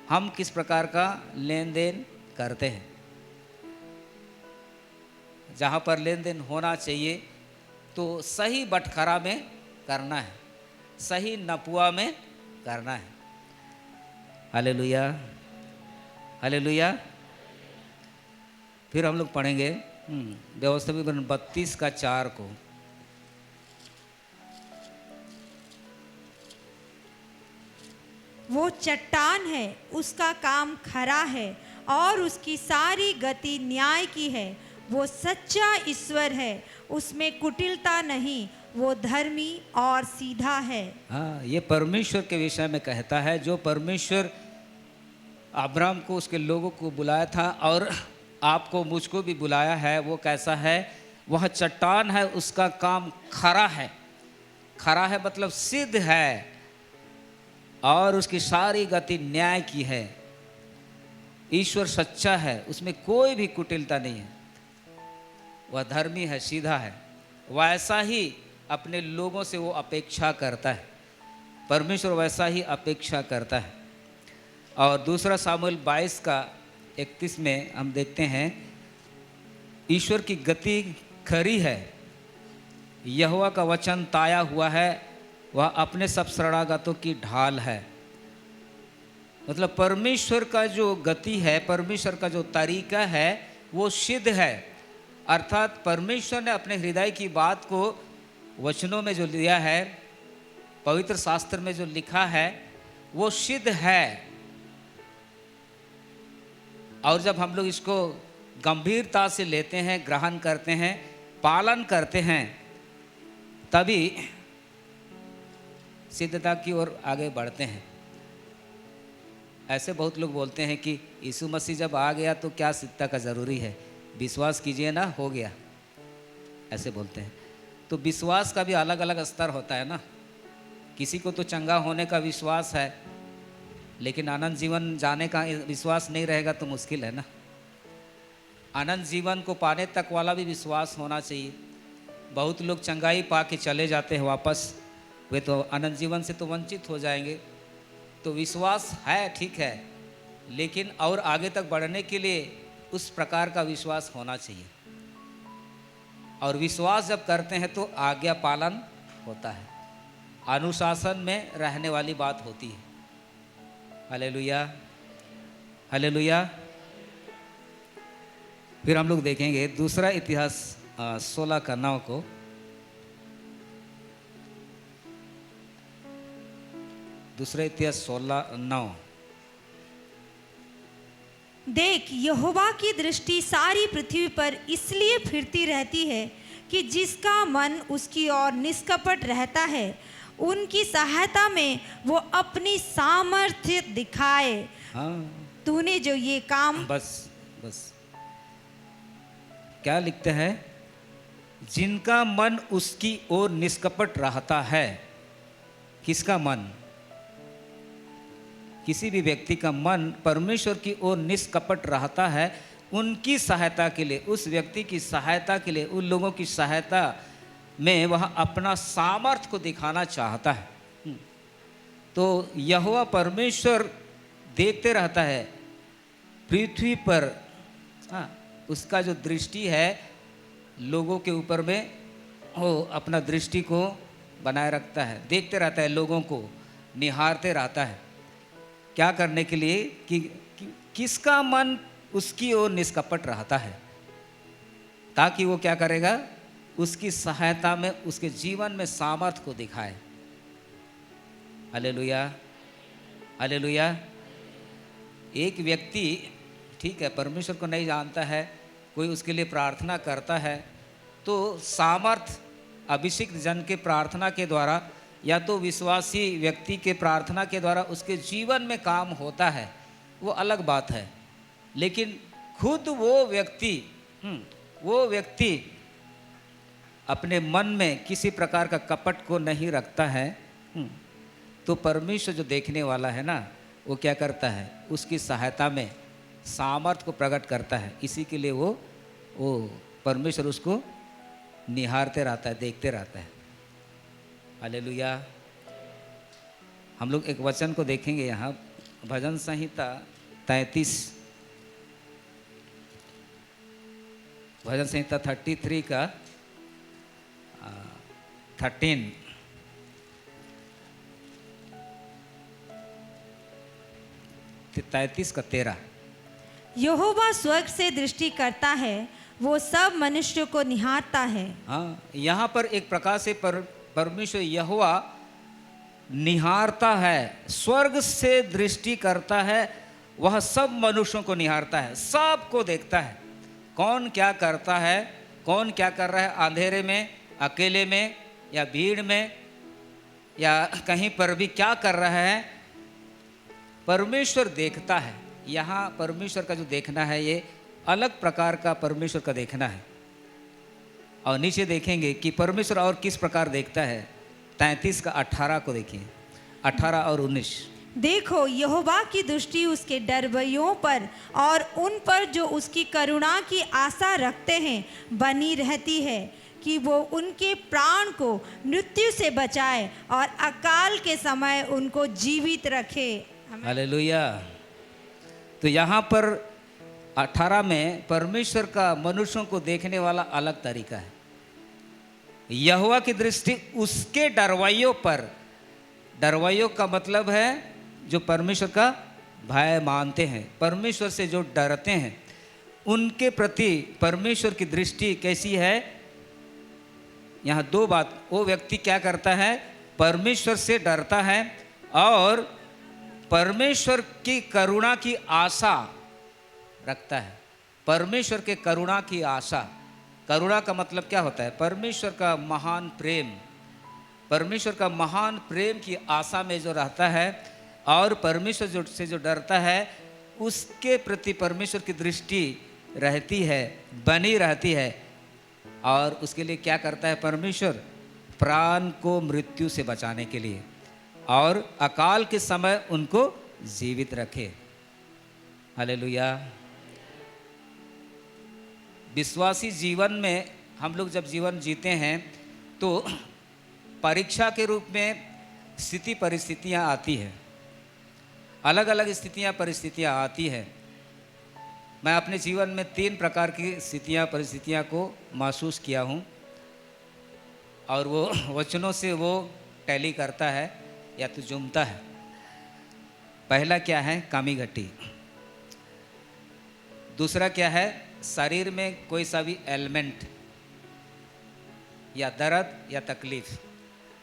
हम किस प्रकार का लेन देन करते हैं। जहाँ पर लेन देन होना चाहिए तो सही बटखरा में करना है, सही नपुआ में करना है। Hallelujah, hallelujah. फिर हम लोग पढ़ेंगे व्यवस्था विवरण 32 का 4 को। वो चट्टान है, उसका काम खरा है और उसकी सारी गति न्याय की है। वो सच्चा ईश्वर है, उसमें कुटिलता नहीं, वो धर्मी और सीधा है। हाँ, ये परमेश्वर के विषय में कहता है। जो परमेश्वर अब्राहम को उसके लोगों को बुलाया था और आपको मुझको भी बुलाया है, वो कैसा है? वह चट्टान है, उसका काम खरा है। खरा है मतलब सिद्ध है, और उसकी सारी गति न्याय की है। ईश्वर सच्चा है, उसमें कोई भी कुटिलता नहीं है। वह धर्मी है, सीधा है। वैसा ही अपने लोगों से वो अपेक्षा करता है। परमेश्वर वैसा ही अपेक्षा करता है। और दूसरा सामुएल 22 का 31 में हम देखते हैं, ईश्वर की गति खरी है, यहोवा का वचन ताया हुआ है, वह अपने सब शरणागतों की ढाल है। मतलब परमेश्वर का जो गति है, परमेश्वर का जो तरीका है वो सिद्ध है। अर्थात परमेश्वर ने अपने हृदय की बात को वचनों में जो लिया है, पवित्र शास्त्र में जो लिखा है वो सिद्ध है। और जब हम लोग इसको गंभीरता से लेते हैं, ग्रहण करते हैं, पालन करते हैं, तभी सिद्धता की ओर आगे बढ़ते हैं। ऐसे बहुत लोग बोलते हैं कि यीशु मसीह जब आ गया तो क्या सिद्धता का ज़रूरी है, विश्वास कीजिए ना, हो गया, ऐसे बोलते हैं। तो विश्वास का भी अलग अलग स्तर होता है ना। किसी को तो चंगा होने का विश्वास है, लेकिन अनंत जीवन जाने का विश्वास नहीं रहेगा तो मुश्किल है ना। अनंत जीवन को पाने तक वाला भी विश्वास होना चाहिए। बहुत लोग चंगाई पा के चले जाते हैं वापस, वे तो अनंत जीवन से तो वंचित हो जाएंगे। तो विश्वास है, ठीक है, लेकिन और आगे तक बढ़ने के लिए उस प्रकार का विश्वास होना चाहिए। और विश्वास जब करते हैं तो आज्ञा पालन होता है, अनुशासन में रहने वाली बात होती है। Hallelujah, hallelujah. फिर हम लोग देखेंगे दूसरा इतिहास 16 का 9 को। दूसरा इतिहास 16:9। देख, यहोवा की दृष्टि सारी पृथ्वी पर इसलिए फिरती रहती है कि जिसका मन उसकी ओर निष्कपट रहता है, उनकी सहायता में वो अपनी सामर्थ्य दिखाए। हाँ, तूने जो ये काम, बस क्या लिखते हैं? जिनका मन उसकी ओर निष्कपट रहता है। किसका मन? किसी भी व्यक्ति का मन परमेश्वर की ओर निष्कपट रहता है, उनकी सहायता के लिए, उस व्यक्ति की सहायता के लिए, उन लोगों की सहायता में वह अपना सामर्थ्य को दिखाना चाहता है। तो यहोवा परमेश्वर देखते रहता है पृथ्वी पर। हाँ, उसका जो दृष्टि है लोगों के ऊपर में, वो अपना दृष्टि को बनाए रखता है, देखते रहता है लोगों को। निहारते रहता है। क्या करने के लिए कि किसका मन उसकी ओर निष्कपट रहता है, ताकि वो क्या करेगा, उसकी सहायता में उसके जीवन में सामर्थ्य को दिखाए। Hallelujah, hallelujah. एक व्यक्ति ठीक है परमेश्वर को नहीं जानता है, कोई उसके लिए प्रार्थना करता है, तो सामर्थ अभिषिक्त जन के प्रार्थना के द्वारा या तो विश्वासी व्यक्ति के प्रार्थना के द्वारा उसके जीवन में काम होता है, वो अलग बात है। लेकिन खुद वो व्यक्ति अपने मन में किसी प्रकार का कपट को नहीं रखता है, तो परमेश्वर जो देखने वाला है ना, वो क्या करता है, उसकी सहायता में सामर्थ को प्रकट करता है। इसी के लिए वो परमेश्वर उसको निहारते रहता है, देखते रहता है। हालेलुया। हम लोग एक वचन को देखेंगे यहाँ, भजन संहिता 33, भजन संहिता 33 का 13। तैतीस का 13। यहोवा स्वर्ग से दृष्टि करता है, वो सब मनुष्यों को निहारता है। हाँ, यहाँ पर एक प्रकार से परमेश्वर यहोवा निहारता है, स्वर्ग से दृष्टि करता है, वह सब मनुष्यों को निहारता है, सबको देखता है। कौन क्या करता है, कौन क्या कर रहा है, अंधेरे में, अकेले में या भीड़ में या कहीं पर भी क्या कर रहा है, परमेश्वर देखता है। यहाँ परमेश्वर का जो देखना है ये अलग प्रकार का परमेश्वर का देखना है। और नीचे देखेंगे कि परमेश्वर और किस प्रकार देखता है। 33 का 18 को देखिए, 18 और 19। देखो, यहोवा की दृष्टि उसके डरवैयों पर और उन पर जो उसकी करुणा की आशा रखते हैं बनी रहती है, कि वो उनके प्राण को मृत्यु से बचाए और अकाल के समय उनको जीवित रखे। हालेलुया। तो यहाँ पर 18 में परमेश्वर का मनुष्यों को देखने वाला अलग तरीका है। यहोवा की दृष्टि उसके डरवैयों पर, डरवैयों का मतलब है जो परमेश्वर का भय मानते हैं, परमेश्वर से जो डरते हैं, उनके प्रति परमेश्वर की दृष्टि कैसी है। यहाँ दो बात, वो व्यक्ति क्या करता है, परमेश्वर से डरता है और परमेश्वर की करुणा की आशा रखता है। परमेश्वर के करुणा की आशा, करुणा का मतलब क्या होता है, परमेश्वर का महान प्रेम, परमेश्वर का महान प्रेम की आशा में जो रहता है और परमेश्वर से जो डरता है, उसके प्रति परमेश्वर की दृष्टि रहती है, बनी रहती है। और उसके लिए क्या करता है परमेश्वर, प्राण को मृत्यु से बचाने के लिए और अकाल के समय उनको जीवित रखे। हालेलुया। विश्वासी जीवन में हम लोग जब जीवन जीते हैं तो परीक्षा के रूप में स्थिति परिस्थितियां आती है, अलग अलग स्थितियां परिस्थितियां आती है। मैं अपने जीवन में 3 प्रकार की स्थितियां परिस्थितियां को महसूस किया हूं और वो वचनों से वो टैली करता है या तो जुमता है। पहला क्या है, कामी घटी। दूसरा क्या है, शरीर में कोई सा भी एलिमेंट या दर्द या तकलीफ।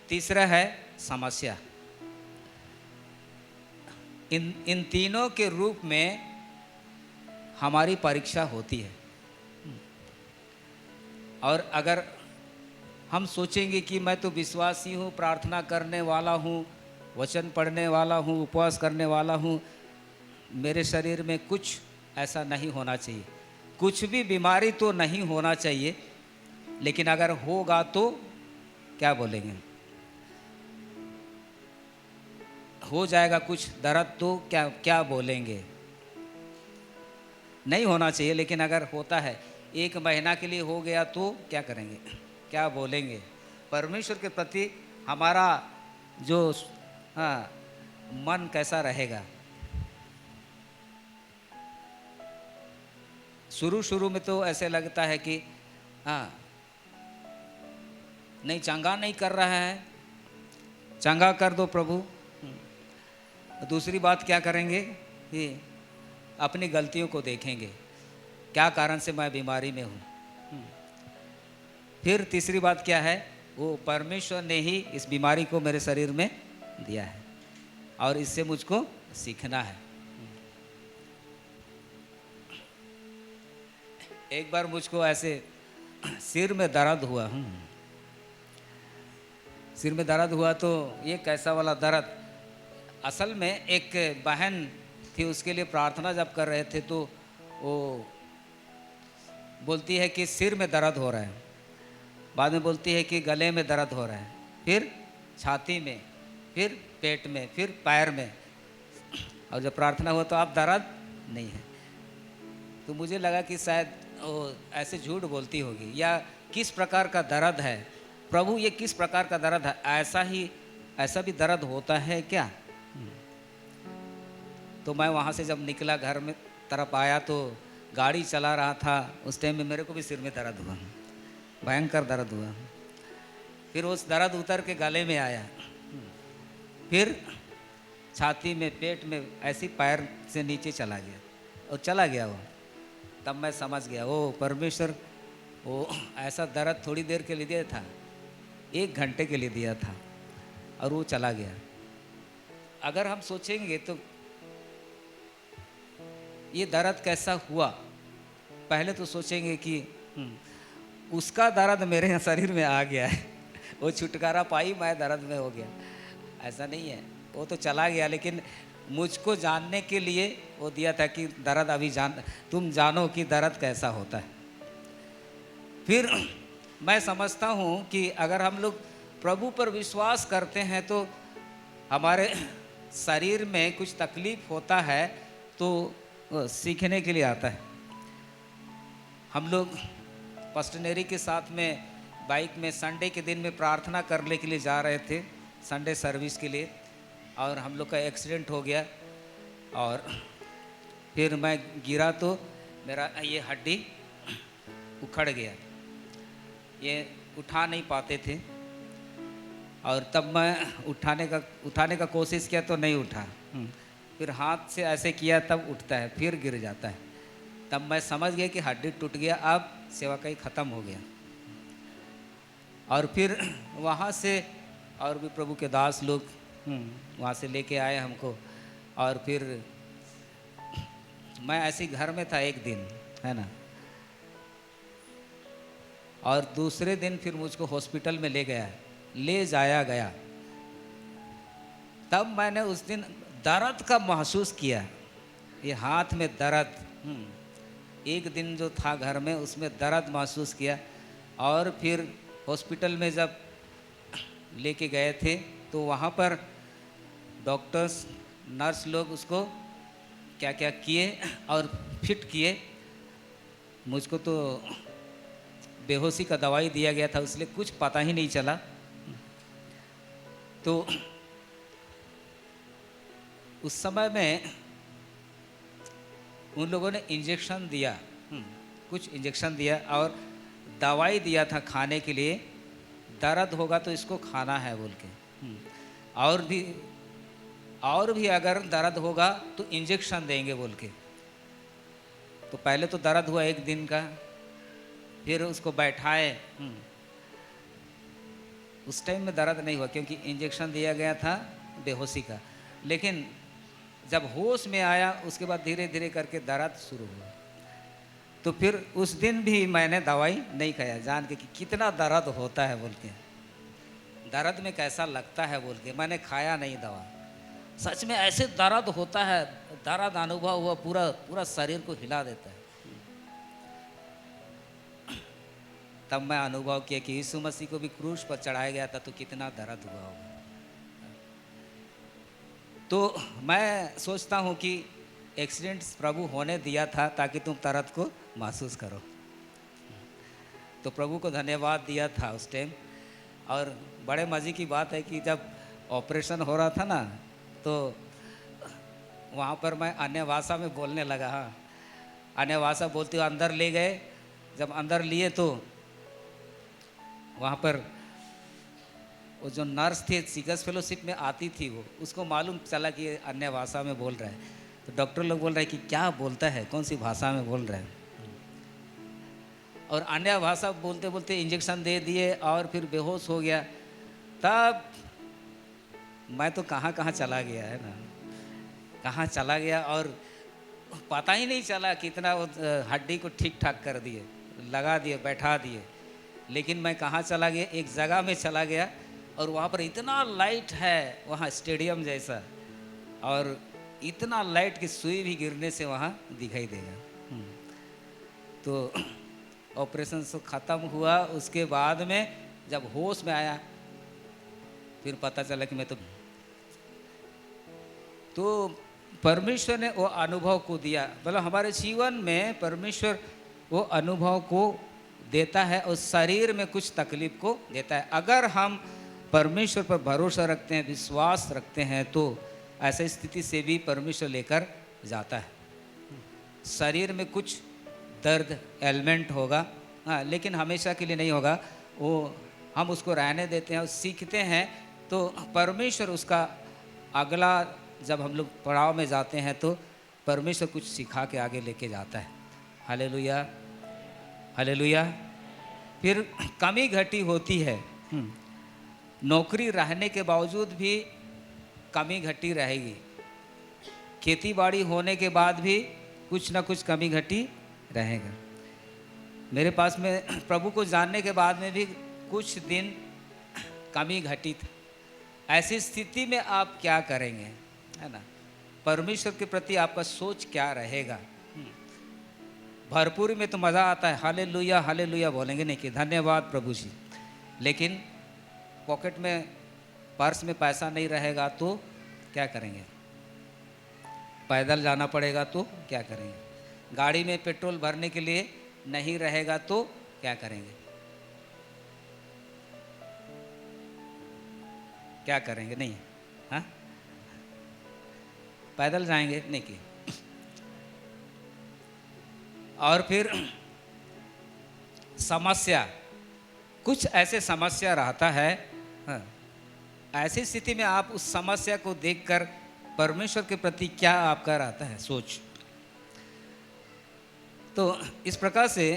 तीसरा है समस्या। इन तीनों के रूप में हमारी परीक्षा होती है। और अगर हम सोचेंगे कि मैं तो विश्वासी हूँ, प्रार्थना करने वाला हूँ, वचन पढ़ने वाला हूँ, उपवास करने वाला हूँ, मेरे शरीर में कुछ ऐसा नहीं होना चाहिए, कुछ भी बीमारी तो नहीं होना चाहिए, लेकिन अगर होगा तो क्या बोलेंगे, हो जाएगा कुछ दर्द तो क्या क्या बोलेंगे, नहीं होना चाहिए। लेकिन अगर होता है 1 महीना के लिए हो गया तो क्या करेंगे, क्या बोलेंगे। परमेश्वर के प्रति हमारा जो मन कैसा रहेगा। शुरू में तो ऐसे लगता है कि नहीं, चंगा नहीं कर रहा है, चंगा कर दो प्रभु, दूसरी बात क्या करेंगे कि अपनी गलतियों को देखेंगे, क्या कारण से मैं बीमारी में हूँ। फिर तीसरी बात क्या है, वो परमेश्वर ने ही इस बीमारी को मेरे शरीर में दिया है और इससे मुझको सीखना है। एक बार मुझको ऐसे सिर में दर्द हुआ, सिर में दर्द हुआ तो ये कैसा वाला दर्द, असल में एक बहन थी, उसके लिए प्रार्थना जब कर रहे थे तो वो बोलती है कि सिर में दर्द हो रहा है, बाद में बोलती है कि गले में दर्द हो रहा है, फिर छाती में, फिर पेट में, फिर पैर में, और जब प्रार्थना हुआ तो अब दर्द नहीं है। तो मुझे लगा कि शायद वो ऐसे झूठ बोलती होगी या किस प्रकार का दर्द है, प्रभु ये किस प्रकार का दर्द है, ऐसा भी दर्द होता है क्या। तो मैं वहाँ से जब निकला घर में तरफ आया तो गाड़ी चला रहा था, उस टाइम में मेरे को भी सिर में दर्द हुआ, भयंकर दर्द हुआ। फिर उस दर्द उतर के गले में आया, फिर छाती में, पेट में, ऐसी पैर से नीचे चला गया और चला गया वो। तब मैं समझ गया ओ परमेश्वर, वो ऐसा दर्द थोड़ी देर के लिए दिया था, 1 घंटे के लिए दिया था और वो चला गया। अगर हम सोचेंगे तो ये दर्द कैसा हुआ, पहले तो सोचेंगे कि उसका दर्द मेरे शरीर में आ गया है, वो छुटकारा पाई, मैं दर्द में हो गया। ऐसा नहीं है, वो तो चला गया, लेकिन मुझको जानने के लिए वो दिया था कि दर्द अभी तुम जानो कि दर्द कैसा होता है। फिर मैं समझता हूँ कि अगर हम लोग प्रभु पर विश्वास करते हैं तो हमारे शरीर में कुछ तकलीफ होता है तो सीखने के लिए आता है। हम लोग पस्टनेरी के साथ में बाइक में संडे के दिन में प्रार्थना करने के लिए जा रहे थे, संडे सर्विस के लिए, और हम लोग का एक्सीडेंट हो गया और फिर मैं गिरा तो मेरा ये हड्डी उखड़ गया, ये उठा नहीं पाते थे, और तब मैं उठाने का कोशिश किया तो नहीं उठा, फिर हाथ से ऐसे किया तब उठता है, फिर गिर जाता है। तब मैं समझ गया कि हड्डी टूट गया, अब सेवा का ही ख़त्म हो गया। और फिर वहाँ से और भी प्रभु के दास लोग वहाँ से लेके आए हमको, और फिर मैं ऐसे ही घर में था एक दिन, है ना, और दूसरे दिन फिर मुझको हॉस्पिटल में ले जाया गया। तब मैंने उस दिन दर्द का महसूस किया, ये हाथ में दर्द, एक दिन जो था घर में उसमें दर्द महसूस किया। और फिर हॉस्पिटल में जब लेके गए थे तो वहाँ पर डॉक्टर्स, नर्स लोग उसको क्या क्या किए और फिट किए। मुझको तो बेहोशी का दवाई दिया गया था, इसलिए कुछ पता ही नहीं चला। तो उस समय में उन लोगों ने इंजेक्शन दिया, कुछ इंजेक्शन दिया और दवाई दिया था खाने के लिए, दर्द होगा तो इसको खाना है बोल के, और भी अगर दर्द होगा तो इंजेक्शन देंगे बोल के। तो पहले तो दर्द हुआ 1 दिन का, फिर उसको बैठाए, उस टाइम में दर्द नहीं हुआ क्योंकि इंजेक्शन दिया गया था बेहोशी का। लेकिन जब होश में आया उसके बाद धीरे धीरे करके दर्द शुरू हुआ। तो फिर उस दिन भी मैंने दवाई नहीं खाया, जान के कि कितना दर्द होता है बोल के, दर्द में कैसा लगता है बोल के मैंने खाया नहीं दवा। सच में ऐसे दर्द होता है, दर्द अनुभव हुआ, पूरा शरीर को हिला देता है। तब मैं अनुभव किया कि यीशु मसीह को भी क्रूस पर चढ़ाया गया था तो कितना दर्द हुआ होगा। तो मैं सोचता हूँ कि एक्सीडेंट प्रभु होने दिया था ताकि तुम दर्द को महसूस करो। तो प्रभु को धन्यवाद दिया था उस टाइम। और बड़े मज़े की बात है कि जब ऑपरेशन हो रहा था ना तो वहाँ पर मैं अन्य भाषा में बोलने लगा। हाँ, अन्य भाषा बोलते हुए अंदर ले गए। जब अंदर लिए तो वहाँ पर वो जो नर्स थी सीगर्स फेलोशिप में आती थी, वो उसको मालूम चला कि ये अन्य भाषा में बोल रहा है। तो डॉक्टर लोग बोल रहे हैं कि क्या बोलता है, कौन सी भाषा में बोल रहा है। और अन्य भाषा बोलते बोलते इंजेक्शन दे दिए और फिर बेहोश हो गया। तब मैं तो कहाँ कहाँ चला गया है ना, कहाँ चला गया और पता ही नहीं चला कितना वो हड्डी को ठीक ठाक कर दिए, लगा दिए, बैठा दिए। लेकिन मैं कहाँ चला गया, एक जगह में चला गया और वहाँ पर इतना लाइट है, वहाँ स्टेडियम जैसा, और इतना लाइट की सुई भी गिरने से वहाँ दिखाई देगा। तो ऑपरेशन से ख़त्म हुआ। उसके बाद में जब होश में आया फिर पता चला कि मैं तो परमेश्वर ने वो अनुभव को दिया। मतलब हमारे जीवन में परमेश्वर वो अनुभव को देता है और शरीर में कुछ तकलीफ को देता है। अगर हम परमेश्वर पर भरोसा रखते हैं, विश्वास रखते हैं, तो ऐसी स्थिति से भी परमेश्वर लेकर जाता है। शरीर में कुछ दर्द एलिमेंट होगा, हाँ, लेकिन हमेशा के लिए नहीं होगा। वो हम उसको रहने देते हैं और सीखते हैं, तो परमेश्वर उसका अगला जब हम लोग पड़ाव में जाते हैं तो परमेश्वर कुछ सिखा के आगे लेके जाता है। Hallelujah, hallelujah. फिर कमी घटी होती है, नौकरी रहने के बावजूद भी कमी घटी रहेगी, खेती बाड़ी होने के बाद भी कुछ ना कुछ कमी घटी रहेगा। मेरे पास में प्रभु को जानने के बाद में भी कुछ दिन कमी घटी थी। ऐसी स्थिति में आप क्या करेंगे, है ना? परमेश्वर के प्रति आपका सोच क्या रहेगा? भरपूरी में तो मज़ा आता है, हालेलुया हालेलुया बोलेंगे, नहीं कि धन्यवाद प्रभु जी। लेकिन पॉकेट में, पर्स में पैसा नहीं रहेगा तो क्या करेंगे? पैदल जाना पड़ेगा तो क्या करेंगे? गाड़ी में पेट्रोल भरने के लिए नहीं रहेगा तो क्या करेंगे? क्या करेंगे? नहीं, हाँ, पैदल जाएंगे, नहीं कि। और फिर समस्या, कुछ ऐसे समस्या रहता है, हाँ, ऐसी स्थिति में आप उस समस्या को देखकर परमेश्वर के प्रति क्या आपका रहता है सोच। तो इस प्रकार से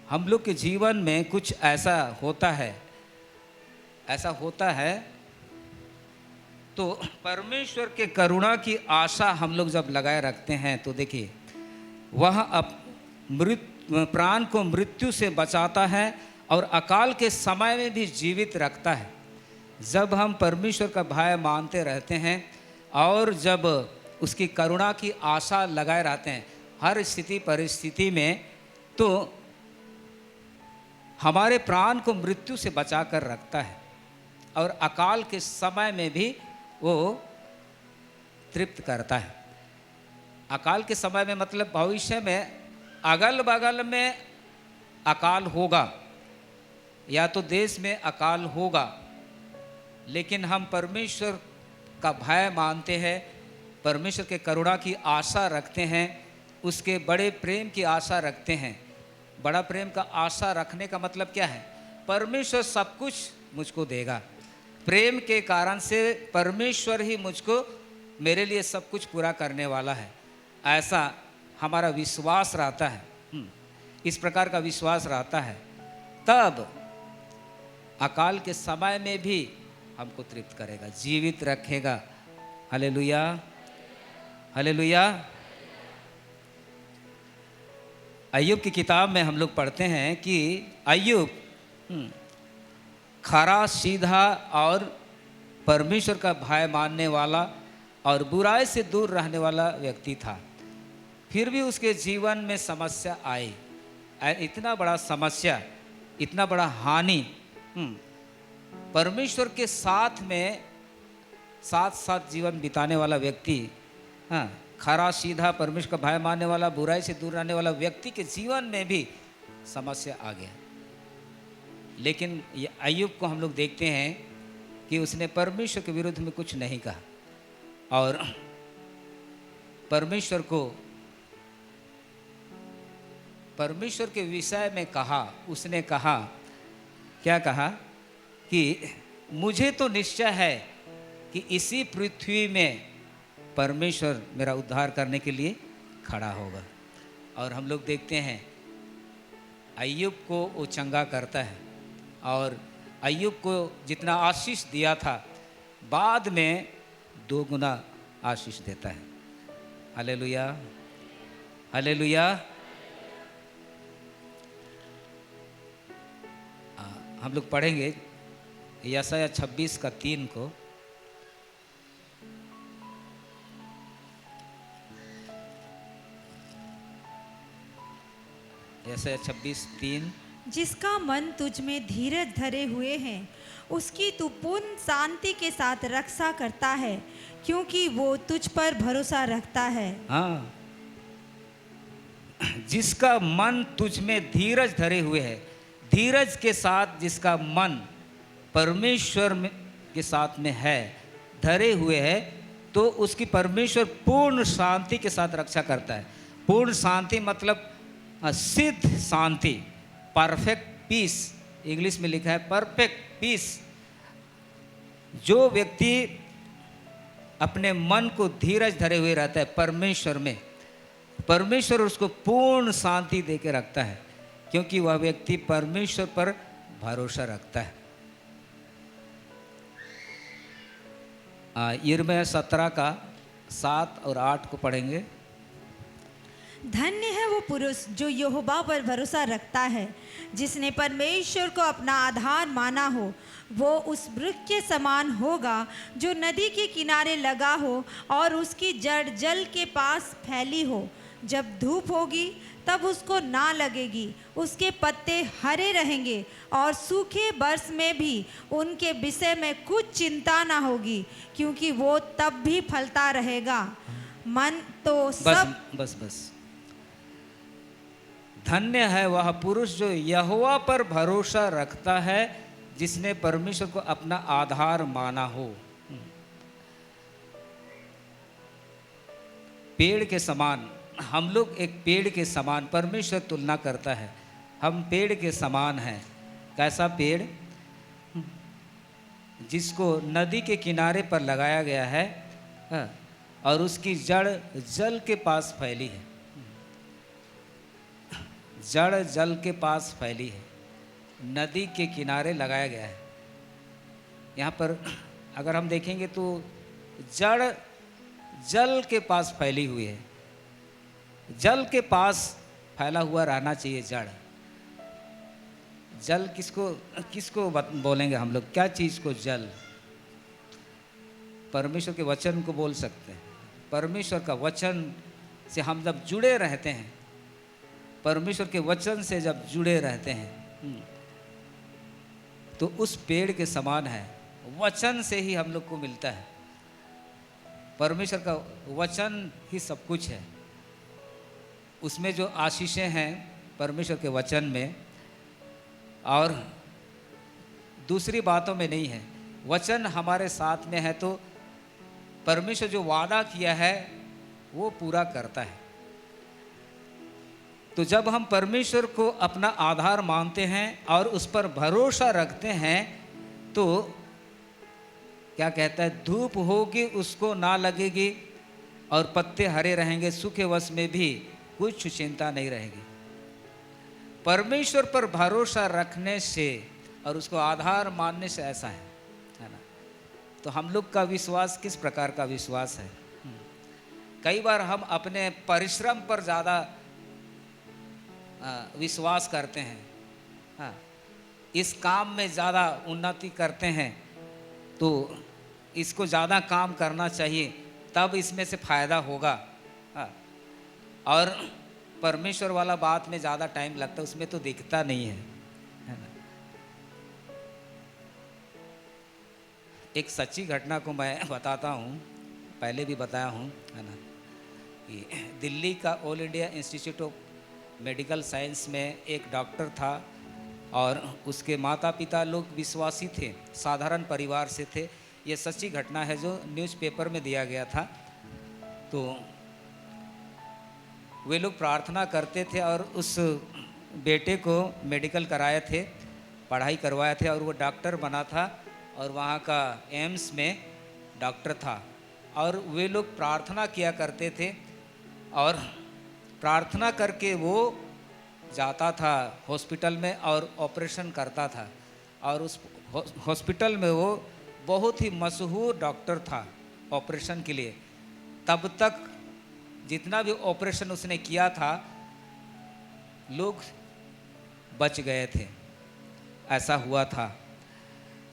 हम लोग के जीवन में कुछ ऐसा होता है, ऐसा होता है, तो परमेश्वर के करुणा की आशा हम लोग जब लगाए रखते हैं तो देखिए, वह प्राण को मृत्यु से बचाता है और अकाल के समय में भी जीवित रखता है। जब हम परमेश्वर का भय मानते रहते हैं और जब उसकी करुणा की आशा लगाए रहते हैं हर स्थिति परिस्थिति में, तो हमारे प्राण को मृत्यु से बचा कर रखता है और अकाल के समय में भी वो तृप्त करता है। अकाल के समय में मतलब भविष्य में अगल बगल में अकाल होगा या तो देश में अकाल होगा, लेकिन हम परमेश्वर का भय मानते हैं, परमेश्वर के करुणा की आशा रखते हैं, उसके बड़े प्रेम की आशा रखते हैं। बड़ा प्रेम का आशा रखने का मतलब क्या है? परमेश्वर सब कुछ मुझको देगा, प्रेम के कारण से परमेश्वर ही मुझको, मेरे लिए सब कुछ पूरा करने वाला है, ऐसा हमारा विश्वास रहता है। इस प्रकार का विश्वास रहता है, तब अकाल के समय में भी हमको तृप्त करेगा, जीवित रखेगा। Hallelujah, hallelujah. अय्यूब की किताब में हम लोग पढ़ते हैं कि अय्यूब खरा सीधा और परमेश्वर का भय मानने वाला और बुराई से दूर रहने वाला व्यक्ति था। फिर भी उसके जीवन में समस्या आई, इतना बड़ा समस्या, इतना बड़ा हानि। परमेश्वर के साथ में साथ साथ जीवन बिताने वाला व्यक्ति, हाँ, खरा सीधा परमेश्वर का भय मानने वाला, बुराई से दूर रहने वाला व्यक्ति के जीवन में भी समस्या आ गया। लेकिन ये अय्यूब को हम लोग देखते हैं कि उसने परमेश्वर के विरुद्ध में कुछ नहीं कहा और परमेश्वर को, परमेश्वर के विषय में कहा। उसने कहा क्या कहा कि मुझे तो निश्चय है कि इसी पृथ्वी में परमेश्वर मेरा उद्धार करने के लिए खड़ा होगा। और हम लोग देखते हैं अय्यूब को वो चंगा करता है और अय्यूब को जितना आशीष दिया था बाद में 2 गुना आशीष देता है। Hallelujah, hallelujah. हम लोग पढ़ेंगे यशायाह 26 का 3 को। यशायाह 26:3। जिसका मन तुझ में धीरज धरे हुए है, उसकी तू पूर्ण शांति के साथ रक्षा करता है, क्योंकि वो तुझ पर भरोसा रखता है। हाँ, जिसका मन तुझ में धीरज धरे हुए है, धीरज के साथ जिसका मन परमेश्वर के साथ में है, धरे हुए है, तो उसकी परमेश्वर पूर्ण शांति के साथ रक्षा करता है। पूर्ण शांति मतलब सिद्ध शांति, परफेक्ट पीस, इंग्लिश में लिखा है परफेक्ट पीस। जो व्यक्ति अपने मन को धीरज धरे हुए रहता है परमेश्वर में, परमेश्वर उसको पूर्ण शांति दे के रखता है, क्योंकि वह व्यक्ति परमेश्वर पर भरोसा रखता है। यिर्मयाह 17 का 7 और 8 को पढ़ेंगे। धन्य है वो पुरुष जो यहोवा पर भरोसा रखता है, जिसने परमेश्वर को अपना आधार माना हो। वो उस वृक्ष के समान होगा जो नदी के किनारे लगा हो और उसकी जड़ जल के पास फैली हो। जब धूप होगी तब उसको ना लगेगी, उसके पत्ते हरे रहेंगे और सूखे बरस में भी उनके विषय में कुछ चिंता ना होगी, क्योंकि वो तब भी फलता रहेगा। मन तो सब बस धन्य है वह पुरुष जो यहोवा पर भरोसा रखता है, जिसने परमेश्वर को अपना आधार माना हो। पेड़ के समान, हम लोग एक पेड़ के समान, परमेश्वर तुलना करता है, हम पेड़ के समान हैं। कैसा पेड़? जिसको नदी के किनारे पर लगाया गया है और उसकी जड़ जल के पास फैली है, जड़ जल के पास फैली है, नदी के किनारे लगाया गया है। यहाँ पर अगर हम देखेंगे तो जड़ जल के पास फैली हुई है। जल के पास फैला हुआ रहना चाहिए जड़। जल किसको बोलेंगे हम लोग? क्या चीज़ को जल? परमेश्वर के वचन को बोल सकते हैं। परमेश्वर का वचन से हम जब जुड़े रहते हैं, परमेश्वर के वचन से जब जुड़े रहते हैं तो उस पेड़ के समान है। वचन से ही हम लोग को मिलता है। परमेश्वर का वचन ही सब कुछ है। उसमें जो आशीषें हैं परमेश्वर के वचन में, और दूसरी बातों में नहीं है। वचन हमारे साथ में है तो परमेश्वर जो वादा किया है वो पूरा करता है। तो जब हम परमेश्वर को अपना आधार मानते हैं और उस पर भरोसा रखते हैं तो क्या कहता है? धूप होगी उसको ना लगेगी और पत्ते हरे रहेंगे, सूखे वश में भी कुछ चिंता नहीं रहेगी। परमेश्वर पर भरोसा रखने से और उसको आधार मानने से ऐसा है ना। तो हम लोग का विश्वास किस प्रकार का विश्वास है? कई बार हम अपने परिश्रम पर ज़्यादा विश्वास करते हैं। हाँ, इस काम में ज़्यादा उन्नति करते हैं तो इसको ज़्यादा काम करना चाहिए, तब इसमें से फायदा होगा। हाँ, और परमेश्वर वाला बात में ज़्यादा टाइम लगता है, उसमें तो दिखता नहीं है ना। एक सच्ची घटना को मैं बताता हूँ, पहले भी बताया हूँ, है ना, कि दिल्ली का all India institute of medical science में एक डॉक्टर था और उसके माता पिता लोग विश्वासी थे, साधारण परिवार से थे। ये सच्ची घटना है जो न्यूज़पेपर में दिया गया था। तो वे लोग प्रार्थना करते थे और उस बेटे को मेडिकल कराए थे। पढ़ाई करवाए थे और वो डॉक्टर बना था और वहाँ का एम्स में डॉक्टर था। और वे लोग प्रार्थना किया करते थे और प्रार्थना करके वो जाता था हॉस्पिटल में और ऑपरेशन करता था। और उस हॉस्पिटल में वो बहुत ही मशहूर डॉक्टर था ऑपरेशन के लिए। तब तक जितना भी ऑपरेशन उसने किया था लोग बच गए थे, ऐसा हुआ था।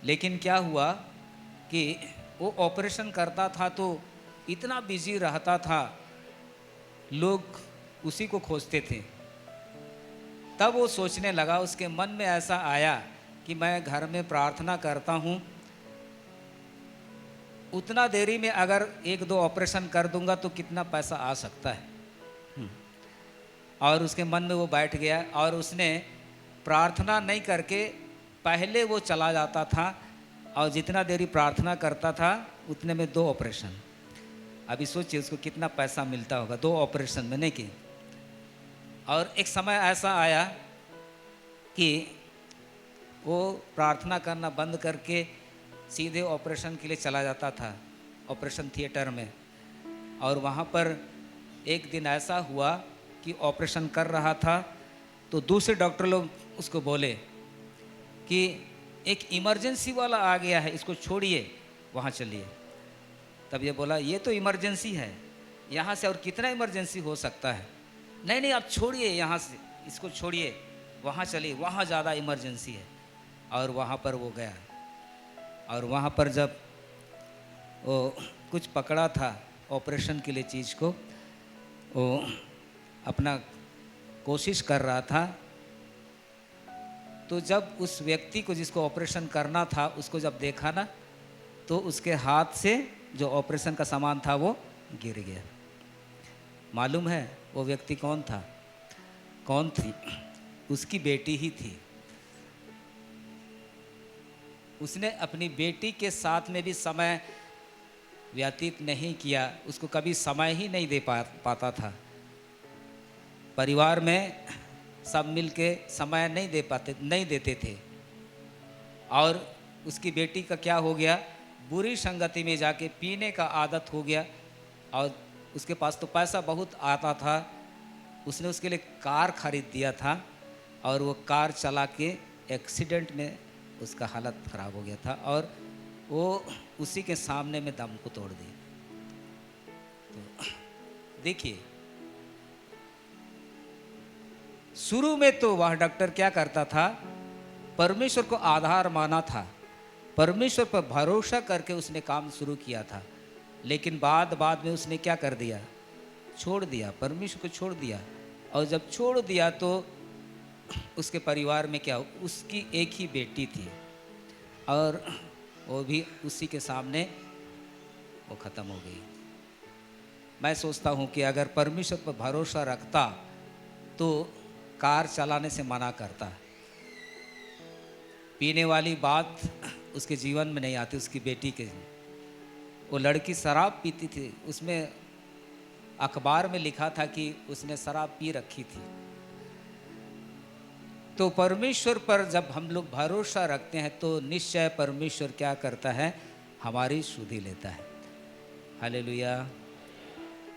लेकिन क्या हुआ कि वो ऑपरेशन करता था तो इतना बिजी रहता था, लोग उसी को खोजते थे। तब वो सोचने लगा, उसके मन में ऐसा आया कि मैं घर में प्रार्थना करता हूँ, उतना देरी में अगर 1-2 ऑपरेशन कर दूंगा तो कितना पैसा आ सकता है। और उसके मन में वो बैठ गया और उसने प्रार्थना नहीं करके पहले वो चला जाता था और जितना देरी प्रार्थना करता था उतने में 2 ऑपरेशन। अभी सोचिए उसको कितना पैसा मिलता होगा 2 ऑपरेशन में, नहीं कि। और एक समय ऐसा आया कि वो प्रार्थना करना बंद करके सीधे ऑपरेशन के लिए चला जाता था ऑपरेशन थिएटर में। और वहाँ पर एक दिन ऐसा हुआ कि ऑपरेशन कर रहा था तो दूसरे डॉक्टर लोग उसको बोले कि एक इमरजेंसी वाला आ गया है, इसको छोड़िए, वहाँ चलिए। तब ये बोला ये तो इमरजेंसी है, यहाँ से और कितना इमरजेंसी हो सकता है। नहीं नहीं आप छोड़िए, यहाँ से इसको छोड़िए, वहाँ चलिए, वहाँ ज़्यादा इमरजेंसी है। और वहाँ पर वो गया और वहाँ पर जब वो कुछ पकड़ा था ऑपरेशन के लिए चीज़ को, वो अपना कोशिश कर रहा था। तो जब उस व्यक्ति को जिसको ऑपरेशन करना था उसको जब देखा ना तो उसके हाथ से जो ऑपरेशन का सामान था वो गिर गया। मालूम है वो व्यक्ति कौन था? कौन थी? उसकी बेटी ही थी। उसने अपनी बेटी के साथ में भी समय व्यतीत नहीं किया, उसको कभी समय ही नहीं दे पाता था। परिवार में सब मिलके समय नहीं देते थे। और उसकी बेटी का क्या हो गया, बुरी संगति में जाके पीने का आदत हो गया। और उसके पास तो पैसा बहुत आता था, उसने उसके लिए कार खरीद दिया था और वो कार चला के एक्सीडेंट में उसका हालत ख़राब हो गया था और वो उसी के सामने में दम को तोड़ दिया। तो देखिए, शुरू में तो वह डॉक्टर क्या करता था, परमेश्वर को आधार माना था, परमेश्वर पर भरोसा करके उसने काम शुरू किया था। लेकिन बाद में उसने क्या कर दिया, छोड़ दिया, परमेश्वर को छोड़ दिया। और जब छोड़ दिया तो उसके परिवार में क्या, उसकी एक ही बेटी थी और वो भी उसी के सामने वो ख़त्म हो गई। मैं सोचता हूँ कि अगर परमेश्वर पर भरोसा रखता तो कार चलाने से मना करता। पीने वाली बात उसके जीवन में नहीं आती। उसकी बेटी के, वो लड़की शराब पीती थी, उसमें अखबार में लिखा था कि उसने शराब पी रखी थी। तो परमेश्वर पर जब हम लोग भरोसा रखते हैं तो निश्चय परमेश्वर क्या करता है, हमारी सुधि लेता है। Hallelujah,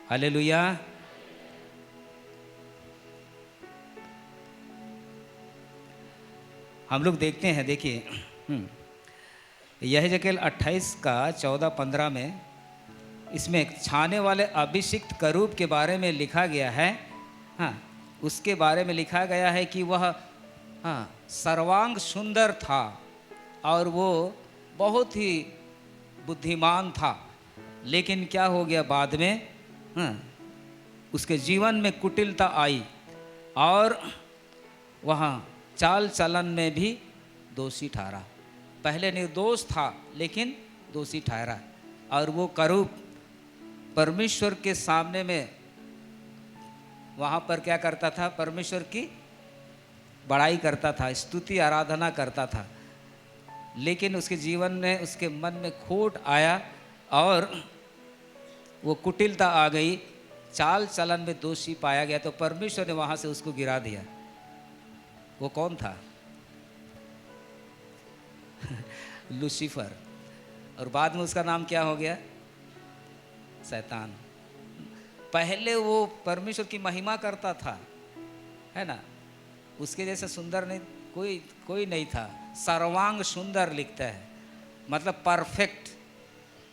hallelujah. हम लोग देखते हैं, देखिए यहेजकेल 28 का 14-15 में इसमें छाने वाले अभिषिक्त करूब के बारे में लिखा गया है। हाँ, उसके बारे में लिखा गया है कि वह सर्वांग सुंदर था और वो बहुत ही बुद्धिमान था। लेकिन क्या हो गया बाद में, उसके जीवन में कुटिलता आई और वहाँ चाल चलन में भी दोषी ठहरा। पहले निर्दोष था लेकिन दोषी ठहरा। और वो करूब परमेश्वर के सामने में वहाँ पर क्या करता था, परमेश्वर की बड़ाई करता था, स्तुति आराधना करता था। लेकिन उसके जीवन में, उसके मन में खोट आया और वो कुटिलता आ गई, चाल चलन में दोषी पाया गया। तो परमेश्वर ने वहाँ से उसको गिरा दिया। वो कौन था? लूसीफर, और बाद में उसका नाम क्या हो गया? शैतान। पहले वो परमेश्वर की महिमा करता था, है ना, उसके जैसा सुंदर नहीं कोई नहीं था। सर्वांग सुंदर लिखता है, मतलब परफेक्ट,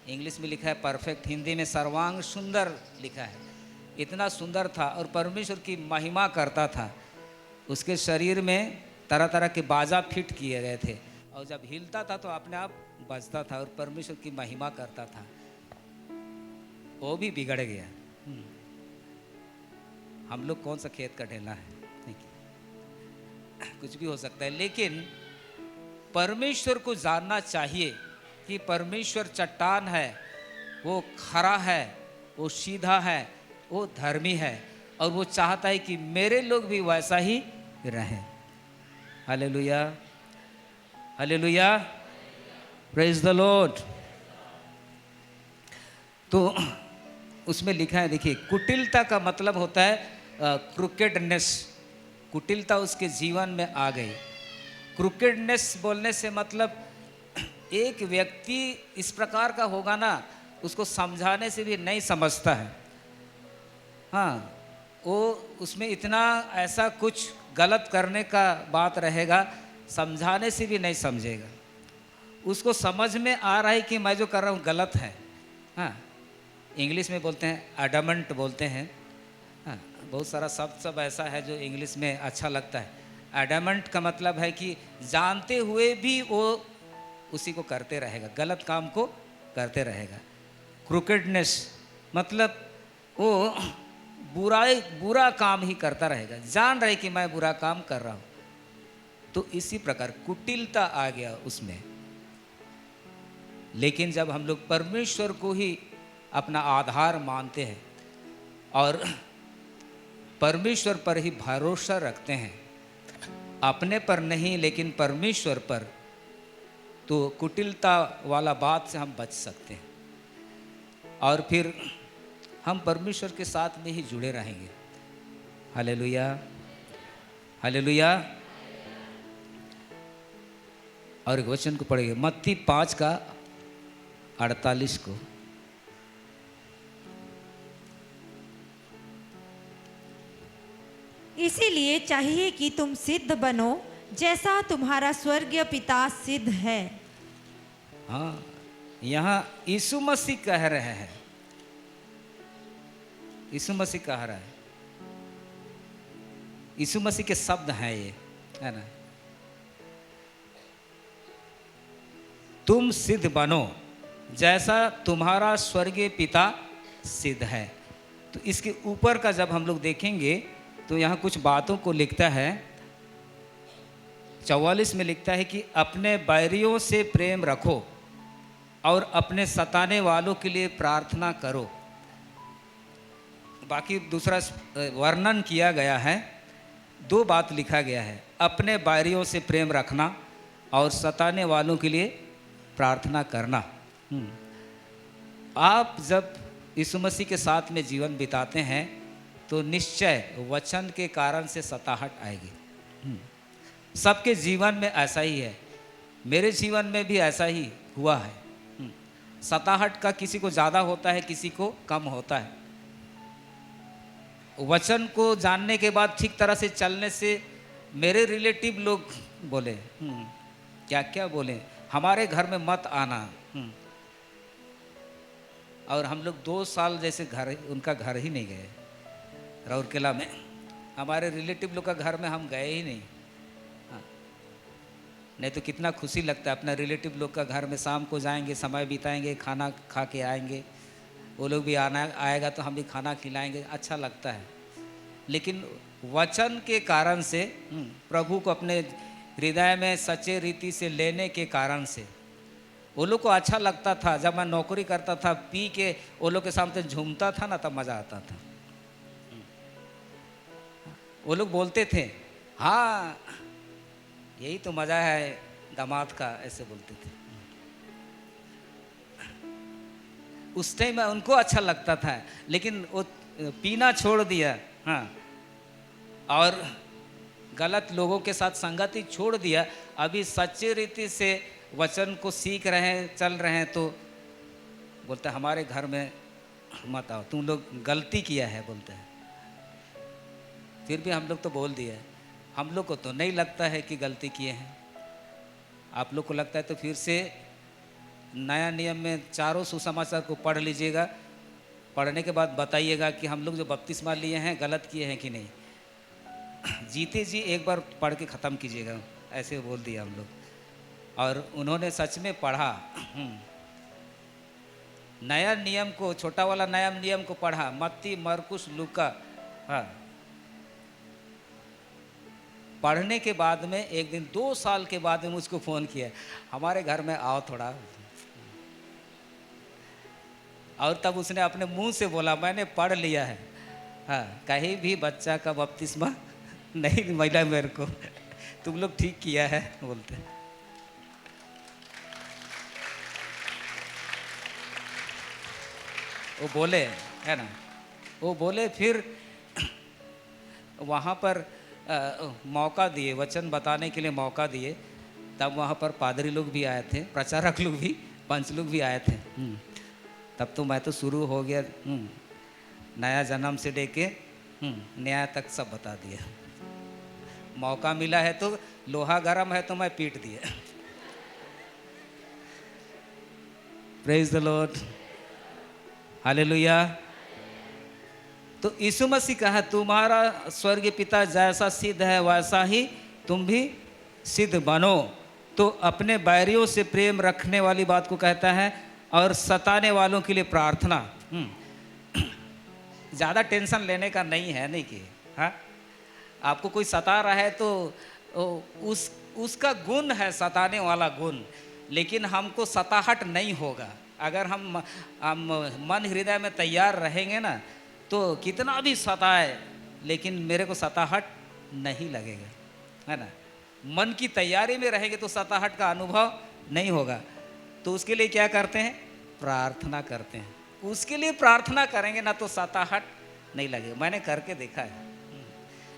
इंग्लिश में लिखा है परफेक्ट, हिंदी में सर्वांग सुंदर लिखा है। इतना सुंदर था और परमेश्वर की महिमा करता था। उसके शरीर में तरह तरह के बाजा फिट किए गए थे, और जब हिलता था तो अपने आप बजता था और परमेश्वर की महिमा करता था। वो भी बिगड़ गया। हम लोग कौन सा खेत का ढेला है, कुछ भी हो सकता है, लेकिन परमेश्वर को जानना चाहिए कि परमेश्वर चट्टान है, वो खरा है, वो सीधा है, वो धर्मी है, और वो चाहता है कि मेरे लोग भी वैसा ही रहें। Hallelujah, hallelujah, praise the Lord. तो उसमें लिखा है, देखिए, कुटिलता का मतलब होता है क्रुकेडनेस। कुटिलता उसके जीवन में आ गई। क्रुकेडनेस बोलने से मतलब एक व्यक्ति इस प्रकार का होगा ना, उसको समझाने से भी नहीं समझता है। हाँ, वो उसमें इतना ऐसा कुछ गलत करने का बात रहेगा, समझाने से भी नहीं समझेगा। उसको समझ में आ रहा है कि मैं जो कर रहा हूँ गलत है। हाँ, इंग्लिश में बोलते हैं एडमंट बोलते हैं। हाँ, बहुत सारा शब्द सब ऐसा है जो इंग्लिश में अच्छा लगता है। एडमंट का मतलब है कि जानते हुए भी वो उसी को करते रहेगा, गलत काम को करते रहेगा। क्रुकेडनेस मतलब वो बुरा काम ही करता रहेगा, जान रहे कि मैं बुरा काम कर रहा हूँ। तो इसी प्रकार कुटिलता आ गया उसमें। लेकिन जब हम लोग परमेश्वर को ही अपना आधार मानते हैं और परमेश्वर पर ही भरोसा रखते हैं, अपने पर नहीं लेकिन परमेश्वर पर, तो कुटिलता वाला बात से हम बच सकते हैं और फिर हम परमेश्वर के साथ में ही जुड़े रहेंगे। Hallelujah, hallelujah. और एक वचन को पढ़ेंगे, मत्ती 5:48 को। इसीलिए चाहिए कि तुम सिद्ध बनो जैसा तुम्हारा स्वर्गीय पिता सिद्ध है। हाँ, यहाँ यीशु मसीह कह रहे हैं, यीशु मसीह कह रहा है, यीशु मसीह के शब्द हैं ये, है ना। तुम सिद्ध बनो जैसा तुम्हारा स्वर्गीय पिता सिद्ध है। तो इसके ऊपर का जब हम लोग देखेंगे तो यहाँ कुछ बातों को लिखता है। 44 में लिखता है कि अपने बैरियों से प्रेम रखो और अपने सताने वालों के लिए प्रार्थना करो। बाकी दूसरा वर्णन किया गया है, 2 बात लिखा गया है, अपने बैरियों से प्रेम रखना और सताने वालों के लिए प्रार्थना करना। आप जब यीशु मसीह के साथ में जीवन बिताते हैं तो निश्चय वचन के कारण से सताहट आएगी। सबके जीवन में ऐसा ही है, मेरे जीवन में भी ऐसा ही हुआ है। सताहट का किसी को ज़्यादा होता है, किसी को कम होता है। वचन को जानने के बाद ठीक तरह से चलने से मेरे रिलेटिव लोग बोले, क्या क्या बोले, हमारे घर में मत आना। और हम लोग 2 साल जैसे घर, उनका घर ही नहीं गए। राउरकेला में हमारे रिलेटिव लोग का घर में हम गए ही नहीं। हाँ, नहीं तो कितना खुशी लगता है, अपना रिलेटिव लोग का घर में शाम को जाएंगे, समय बिताएंगे, खाना खा के आएंगे, वो लोग भी आएगा तो हम भी खाना खिलाएंगे, अच्छा लगता है। लेकिन वचन के कारण से, प्रभु को अपने हृदय में सच्चे रीति से लेने के कारण से वो लोग को अच्छा लगता था। जब मैं नौकरी करता था, पी के वो लोग के सामने झूमता था ना, तब मज़ा आता था। वो लोग बोलते थे, हाँ यही तो मज़ा है दामाद का, ऐसे बोलते थे। उस टाइम में उनको अच्छा लगता था, लेकिन वो पीना छोड़ दिया, हाँ, और गलत लोगों के साथ संगति छोड़ दिया। अभी सच्ची रीति से वचन को सीख रहे हैं, चल रहे हैं, तो बोलते हैं हमारे घर में मत आओ, तुम लोग गलती किया है बोलते हैं। फिर भी हम लोग तो बोल दिए, हम लोग को तो नहीं लगता है कि गलती किए हैं। आप लोग को लगता है तो फिर से नया नियम में चारों सुसमाचार को पढ़ लीजिएगा, पढ़ने के बाद बताइएगा कि हम लोग जो बपतिस्मा लिए हैं गलत किए हैं कि नहीं। जीते जी एक बार पढ़ के ख़त्म कीजिएगा, ऐसे बोल दिया हम लोग। और उन्होंने सच में पढ़ा, नया नियम को, छोटा वाला नया नियम को पढ़ा, मत्ती, मरकुस, लूका। हाँ, पढ़ने के बाद में एक दिन 2 साल के बाद में मुझको फ़ोन किया, हमारे घर में आओ थोड़ा। और तब उसने अपने मुंह से बोला, मैंने पढ़ लिया है, हाँ, कहीं भी बच्चा का बपतिस्मा नहीं मिला मेरे को, तुम लोग ठीक किया है बोलते। वो बोले, है ना, वो बोले। फिर वहाँ पर मौका दिए, वचन बताने के लिए मौका दिए। तब वहाँ पर पादरी लोग भी आए थे, प्रचारक लोग भी, पंच लोग भी आए थे। तब तो मैं तो शुरू हो गया, नया जन्म से लेके न्याय तक सब बता दिया। मौका मिला है तो, लोहा गरम है तो मैं पीट दिया। Praise the Lord, hallelujah. तो यीशु मसीह कहा, तुम्हारा स्वर्गीय पिता जैसा सिद्ध है वैसा ही तुम भी सिद्ध बनो। तो अपने बैरियों से प्रेम रखने वाली बात को कहता है, और सताने वालों के लिए प्रार्थना। ज़्यादा टेंशन लेने का नहीं है, नहीं कि हाँ, आपको कोई सता रहा है तो उसका गुण है सताने वाला गुण, लेकिन हमको सताहट नहीं होगा। अगर हम मन हृदय में तैयार रहेंगे ना, तो कितना भी सताए लेकिन मेरे को सताहट नहीं लगेगा, है ना। मन की तैयारी में रहेंगे तो सताहट का अनुभव नहीं होगा। तो उसके लिए क्या करते हैं? प्रार्थना करते हैं। उसके लिए प्रार्थना करेंगे ना तो सताहट नहीं लगेगा। मैंने करके देखा है,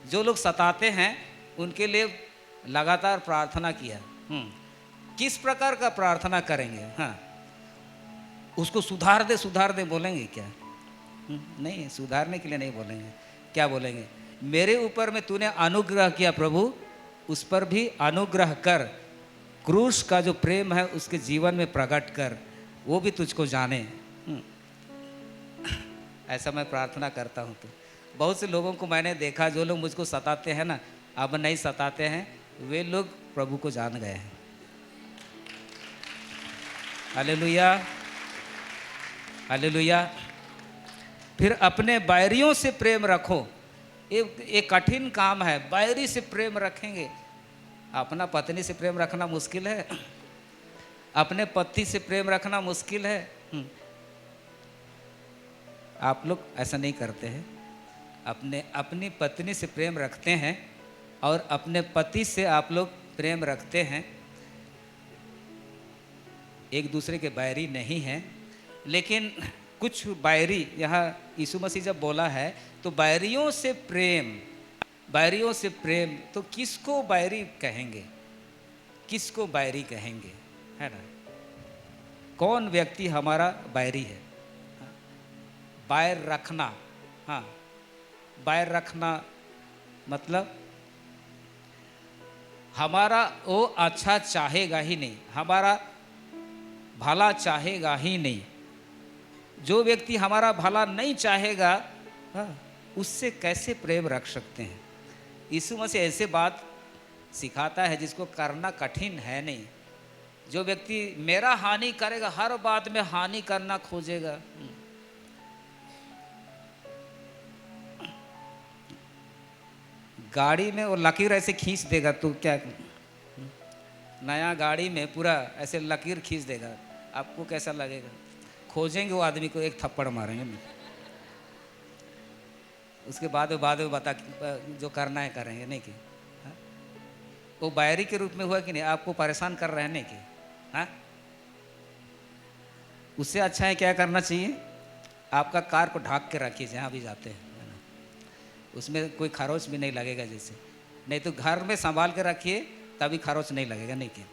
जो लोग सताते हैं उनके लिए लगातार प्रार्थना किया। किस प्रकार का प्रार्थना करेंगे? हाँ, उसको सुधार दे बोलेंगे क्या? नहीं, सुधारने के लिए नहीं बोलेंगे। क्या बोलेंगे? मेरे ऊपर में तूने अनुग्रह किया प्रभु, उस पर भी अनुग्रह कर। क्रूस का जो प्रेम है उसके जीवन में प्रकट कर, वो भी तुझको जाने। ऐसा मैं प्रार्थना करता हूँ। तो बहुत से लोगों को मैंने देखा, जो लोग मुझको सताते हैं ना, अब नहीं सताते हैं, वे लोग प्रभु को जान गए हैं। Hallelujah, hallelujah. फिर अपने बैरियों से प्रेम रखो। एक कठिन काम है, बैरी से प्रेम रखेंगे। अपना पत्नी से प्रेम रखना मुश्किल है, अपने पति से प्रेम रखना मुश्किल है। आप लोग ऐसा नहीं करते हैं, अपनी पत्नी से प्रेम रखते हैं और अपने पति से आप लोग प्रेम रखते हैं। एक दूसरे के बैरी नहीं हैं, लेकिन कुछ बैरी, यहाँ यीशु मसीह जब बोला है तो बैरियों से प्रेम, बैरियों से प्रेम, तो किसको बैरी कहेंगे? किसको बैरी कहेंगे, है ना? कौन व्यक्ति हमारा बैरी है? बैर रखना, हाँ, बैर रखना मतलब हमारा वो अच्छा चाहेगा ही नहीं, हमारा भला चाहेगा ही नहीं। जो व्यक्ति हमारा भला नहीं चाहेगा, हाँ, उससे कैसे प्रेम रख सकते हैं? यीशु मसीह ऐसे बात सिखाता है जिसको करना कठिन है नहीं। जो व्यक्ति मेरा हानि करेगा, हर बात में हानि करना खोजेगा, गाड़ी में वो लकीर ऐसे खींच देगा, तो क्या, नया गाड़ी में पूरा ऐसे लकीर खींच देगा, आपको कैसा लगेगा? खोजेंगे वो आदमी को, एक थप्पड़ मारेंगे। उसके बाद में बता जो करना है करेंगे, नहीं कि हाँ? वो बैरी के रूप में हुआ कि नहीं? आपको परेशान कर रहे हैं, नहीं कि हाँ? उससे अच्छा है क्या करना चाहिए? आपका कार को ढाक के रखिए जहाँ भी जाते हैं, है ना? उसमें कोई खरोच भी नहीं लगेगा जैसे। नहीं तो घर में संभाल के रखिए, तभी खरोच नहीं लगेगा, नहीं कि।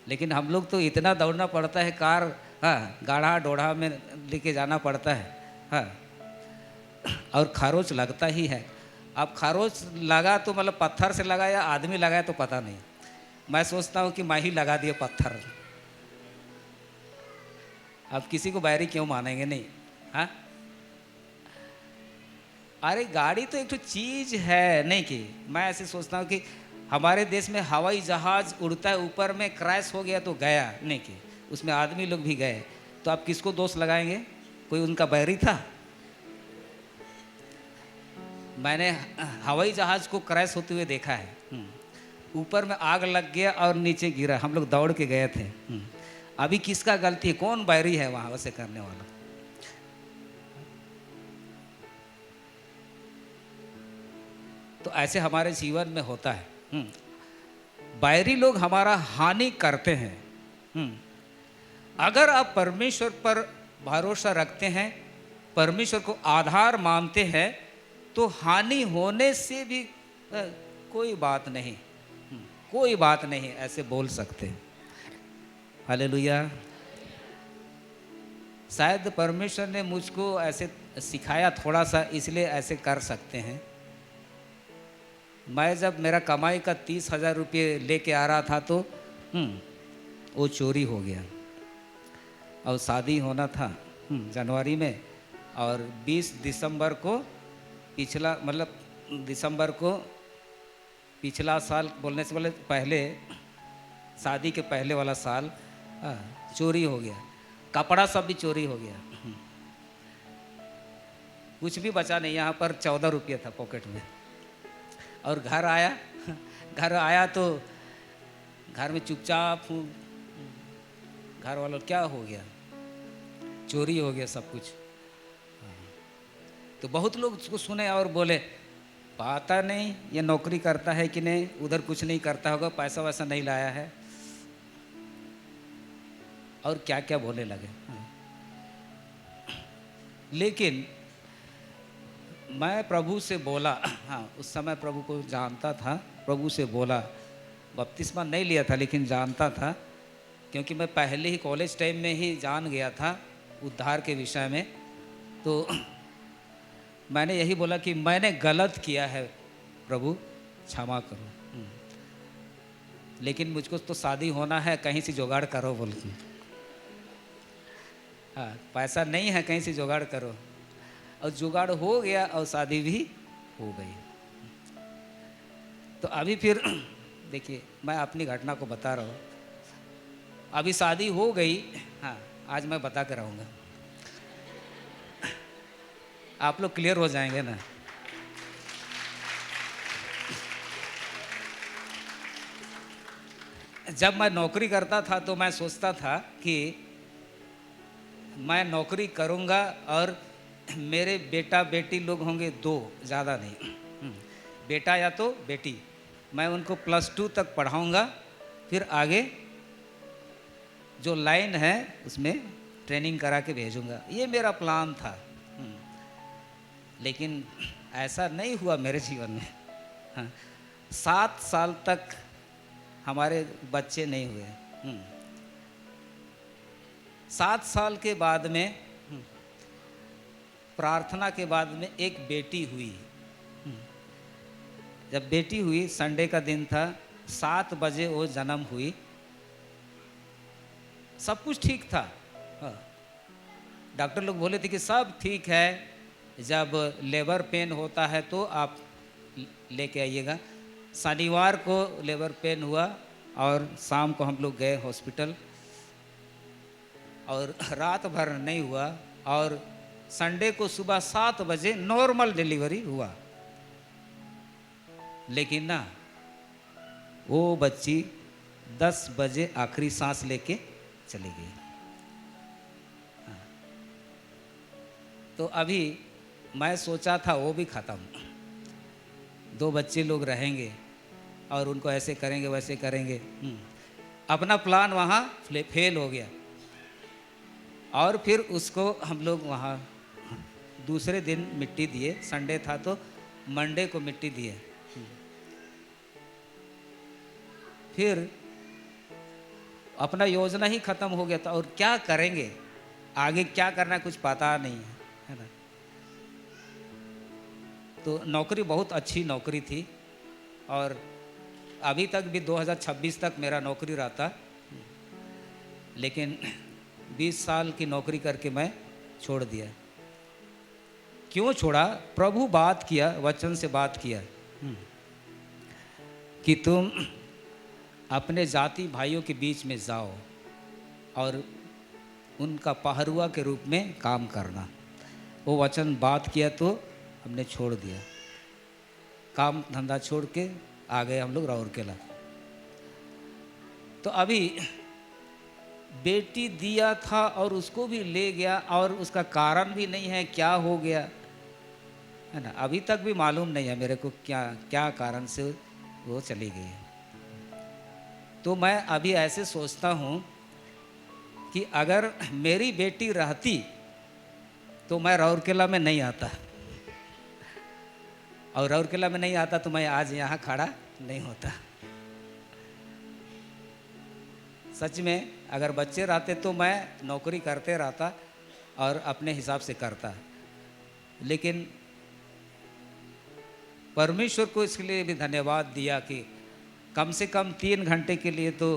लेकिन हम लोग तो इतना दौड़ना पड़ता है, कार, हाँ, गाढ़ा डोढ़ा में लेके जाना पड़ता है, हाँ, और खरोच लगता ही है। अब खरोच लगा तो मतलब पत्थर से लगा या आदमी लगाया तो पता नहीं। मैं सोचता हूँ कि मैं ही लगा दिया पत्थर। अब किसी को बैरी क्यों मानेंगे, नहीं, हाँ। अरे गाड़ी तो एक तो चीज़ है, नहीं कि मैं ऐसे सोचता हूँ कि हमारे देश में हवाई जहाज़ उड़ता है, ऊपर में क्रैश हो गया तो गया, नहीं कि उसमें आदमी लोग भी गए, तो आप किसको दोष लगाएंगे? कोई उनका बैरी था? मैंने हवाई जहाज़ को क्रैश होते हुए देखा है, ऊपर में आग लग गया और नीचे गिरा, हम लोग दौड़ के गए थे। अभी किसका गलती है? कौन बैरी है वहाँ वैसे करने वाला? तो ऐसे हमारे जीवन में होता है। बैरी लोग हमारा हानि करते हैं। अगर आप परमेश्वर पर भरोसा रखते हैं, परमेश्वर को आधार मानते हैं, तो हानि होने से भी कोई बात नहीं, कोई बात नहीं ऐसे बोल सकते। हालेलुया। शायद परमेश्वर ने मुझको ऐसे सिखाया थोड़ा सा, इसलिए ऐसे कर सकते हैं। मैं जब मेरा कमाई का 30,000 रुपये लेके आ रहा था तो वो चोरी हो गया, और शादी होना था जनवरी में, और 20 दिसंबर को पिछला, मतलब दिसंबर को पिछला साल, बोलने से पहले शादी के पहले वाला साल चोरी हो गया। कपड़ा सब भी चोरी हो गया, कुछ भी बचा नहीं। यहाँ पर 14 रुपये था पॉकेट में। और घर आया तो घर में चुपचाप हूँ। घर वालों क्या हो गया? चोरी हो गया सब कुछ। तो बहुत लोग उसको सुने और बोले, पता नहीं ये नौकरी करता है कि नहीं, उधर कुछ नहीं करता होगा, पैसा वैसा नहीं लाया है, और क्या क्या बोलने लगे। लेकिन मैं प्रभु से बोला, हाँ, उस समय प्रभु को जानता था, प्रभु से बोला, बपतिस्मा नहीं लिया था लेकिन जानता था, क्योंकि मैं पहले ही कॉलेज टाइम में ही जान गया था उद्धार के विषय में। तो मैंने यही बोला कि मैंने गलत किया है, प्रभु क्षमा करो, लेकिन मुझको तो शादी होना है, कहीं से जुगाड़ करो बोल के। हाँ, पैसा नहीं है, कहीं से जुगाड़ करो। और जुगाड़ हो गया और शादी भी हो गई। तो अभी फिर देखिए, मैं अपनी घटना को बता रहा हूँ। अभी शादी हो गई, हाँ, आज मैं बता कर रहूँगा, आप लोग क्लियर हो जाएंगे ना। जब मैं नौकरी करता था तो मैं सोचता था कि मैं नौकरी करूँगा और मेरे बेटा बेटी लोग होंगे 2, ज़्यादा नहीं, बेटा या तो बेटी, मैं उनको +2 तक पढ़ाऊँगा, फिर आगे जो लाइन है उसमें ट्रेनिंग करा के भेजूँगा। ये मेरा प्लान था। लेकिन ऐसा नहीं हुआ मेरे जीवन में। हाँ, 7 साल तक हमारे बच्चे नहीं हुए। 7 साल के बाद में, प्रार्थना के बाद में एक बेटी हुई। जब बेटी हुई, संडे का दिन था, 7 बजे वो जन्म हुई, सब कुछ ठीक था। डॉक्टर लोग बोले थे कि सब ठीक है, जब लेबर पेन होता है तो आप लेके आइएगा। शनिवार को लेबर पेन हुआ और शाम को हम लोग गए हॉस्पिटल, और रात भर नहीं हुआ, और संडे को सुबह 7 बजे नॉर्मल डिलीवरी हुआ। लेकिन ना, वो बच्ची 10 बजे आखिरी सांस लेके चली गई। हाँ। तो अभी मैं सोचा था वो भी ख़त्म, 2 बच्चे लोग रहेंगे और उनको ऐसे करेंगे वैसे करेंगे। अपना प्लान वहाँ फेल हो गया। और फिर उसको हम लोग वहाँ दूसरे दिन मिट्टी दिए, संडे था तो मंडे को मिट्टी दिए। फिर अपना योजना ही खत्म हो गया था और क्या करेंगे, आगे क्या करना है कुछ पता नहीं है ना। तो नौकरी बहुत अच्छी नौकरी थी और अभी तक भी 2026 तक मेरा नौकरी रहता, लेकिन 20 साल की नौकरी करके मैं छोड़ दिया। क्यों छोड़ा? प्रभु बात किया, वचन से बात किया कि तुम अपने जाति भाइयों के बीच में जाओ और उनका पहरुआ के रूप में काम करना। वो वचन बात किया तो हमने छोड़ दिया, काम धंधा छोड़ के आ गए हम लोग राउरकेला। तो अभी बेटी दिया था और उसको भी ले गया और उसका कारण भी नहीं है क्या हो गया है ना, अभी तक भी मालूम नहीं है मेरे को क्या क्या कारण से वो चली गई है। तो मैं अभी ऐसे सोचता हूँ कि अगर मेरी बेटी रहती तो मैं राउरकेला में नहीं आता, और राउरकेला में नहीं आता तो मैं आज यहाँ खड़ा नहीं होता। सच में अगर बच्चे रहते तो मैं नौकरी करते रहता और अपने हिसाब से करता, लेकिन परमेश्वर को इसके लिए भी धन्यवाद दिया कि कम से कम 3 घंटे के लिए तो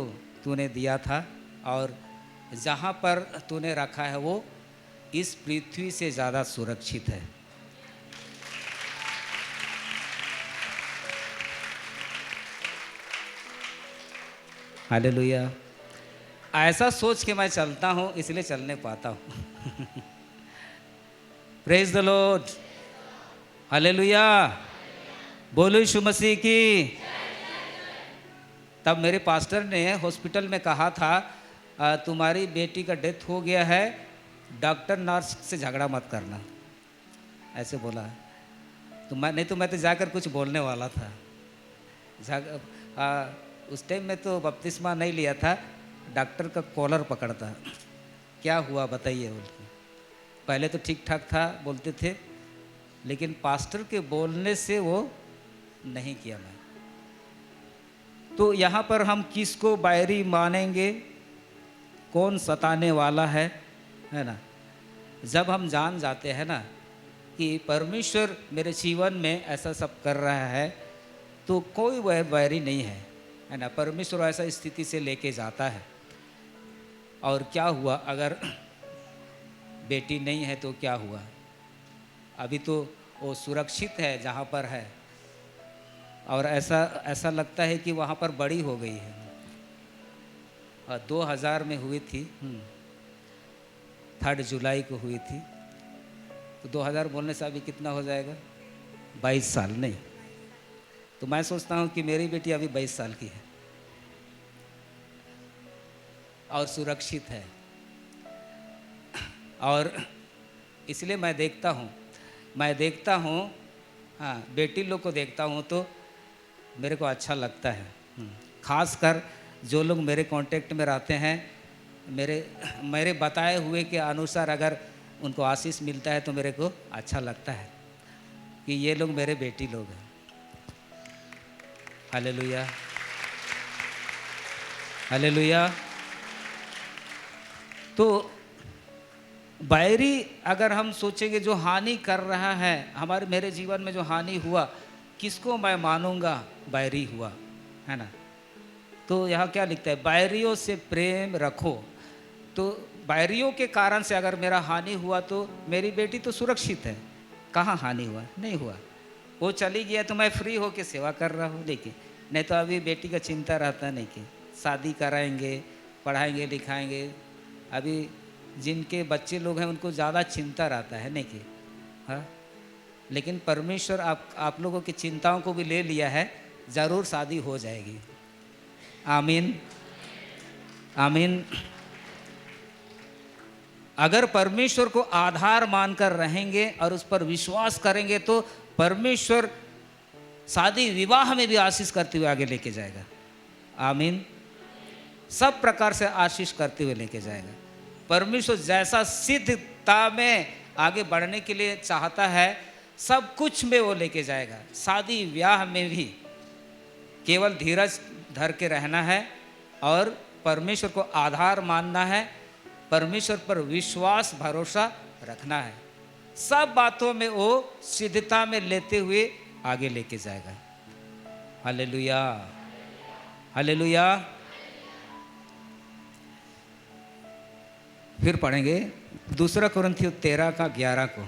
तूने दिया था, और जहाँ पर तूने रखा है वो इस पृथ्वी से ज़्यादा सुरक्षित है। हालेलुया। ऐसा सोच के मैं चलता हूँ, इसलिए चलने पाता हूँ। Praise the Lord, hallelujah. बोलो यीशु मसीह की। तब मेरे पास्टर ने हॉस्पिटल में कहा था तुम्हारी बेटी का डेथ हो गया है, डॉक्टर नर्स से झगड़ा मत करना, ऐसे बोला। तो मैं तो जाकर कुछ बोलने वाला था। उस टाइम में तो बपतिस्मा नहीं लिया था, डॉक्टर का कॉलर पकड़ता, क्या हुआ बताइए बोलते। पहले तो ठीक ठाक था बोलते थे, लेकिन पास्टर के बोलने से वो नहीं किया मैं। तो यहाँ पर हम किसको बैरी मानेंगे, कौन सताने वाला है ना। जब हम जान जाते हैं ना कि परमेश्वर मेरे जीवन में ऐसा सब कर रहा है तो कोई वह बैरी नहीं है ना। परमेश्वर ऐसा स्थिति से लेके जाता है। और क्या हुआ अगर बेटी नहीं है तो क्या हुआ? अभी तो वो सुरक्षित है जहाँ पर है, और ऐसा लगता है कि वहाँ पर बड़ी हो गई है। 2000 में हुई थी, 3 जुलाई को हुई थी। तो 2000 बोलने से अभी कितना हो जाएगा? 22 साल नहीं। तो मैं सोचता हूँ कि मेरी बेटी अभी 22 साल की है और सुरक्षित है। और इसलिए मैं देखता हूँ हाँ, बेटी लोग को देखता हूँ तो मेरे को अच्छा लगता है। खासकर जो लोग मेरे कांटेक्ट में रहते हैं, मेरे बताए हुए के अनुसार अगर उनको आशीष मिलता है तो मेरे को अच्छा लगता है कि ये लोग मेरे बेटी लोग हैं। Hallelujah, hallelujah. तो बैरी अगर हम सोचेंगे जो हानि कर रहा है मेरे जीवन में, जो हानि हुआ, किसको मैं मानूंगा? बैरी हुआ है ना। तो यहाँ क्या लिखता है? बैरियों से प्रेम रखो। तो बैरियों के कारण से अगर मेरा हानि हुआ तो मेरी बेटी तो सुरक्षित है। कहाँ हानि हुआ? नहीं हुआ। वो चली गया तो मैं फ्री होके सेवा कर रहा हूँ। देखिए, नहीं तो अभी बेटी का चिंता रहता नहीं कि शादी कराएंगे, पढ़ाएंगे, लिखाएंगे। अभी जिनके बच्चे लोग हैं उनको ज़्यादा चिंता रहता है नहीं कि हाँ। लेकिन परमेश्वर आप लोगों की चिंताओं को भी ले लिया है, ज़रूर शादी हो जाएगी। आमीन, आमीन। अगर परमेश्वर को आधार मानकर रहेंगे और उस पर विश्वास करेंगे तो परमेश्वर शादी विवाह में भी आशीष करते हुए आगे लेके जाएगा। आमीन। सब प्रकार से आशीष करते हुए लेके जाएगा। परमेश्वर जैसा सिद्धता में आगे बढ़ने के लिए चाहता है, सब कुछ में वो लेके जाएगा। शादी ब्याह में भी केवल धीरज धर के रहना है और परमेश्वर को आधार मानना है, परमेश्वर पर विश्वास भरोसा रखना है। सब बातों में वो सिद्धता में लेते हुए आगे लेके जाएगा। Hallelujah, hallelujah. फिर पढ़ेंगे 2 कुरिन्थियों 13 का 11 को।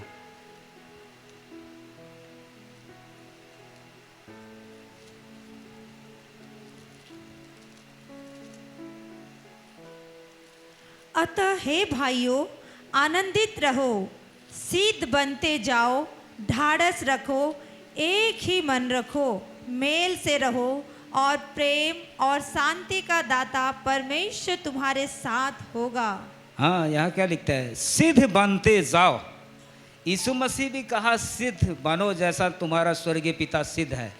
अतः हे भाइयों, आनंदित रहो, सिद्ध बनते जाओ, ढाढ़स रखो, एक ही मन रखो, मेल से रहो और प्रेम और शांति का दाता परमेश्वर तुम्हारे साथ होगा। हाँ, यहाँ क्या लिखता है? सिद्ध बनते जाओ। यीशु मसीह भी कहा सिद्ध बनो जैसा तुम्हारा स्वर्गीय पिता सिद्ध है।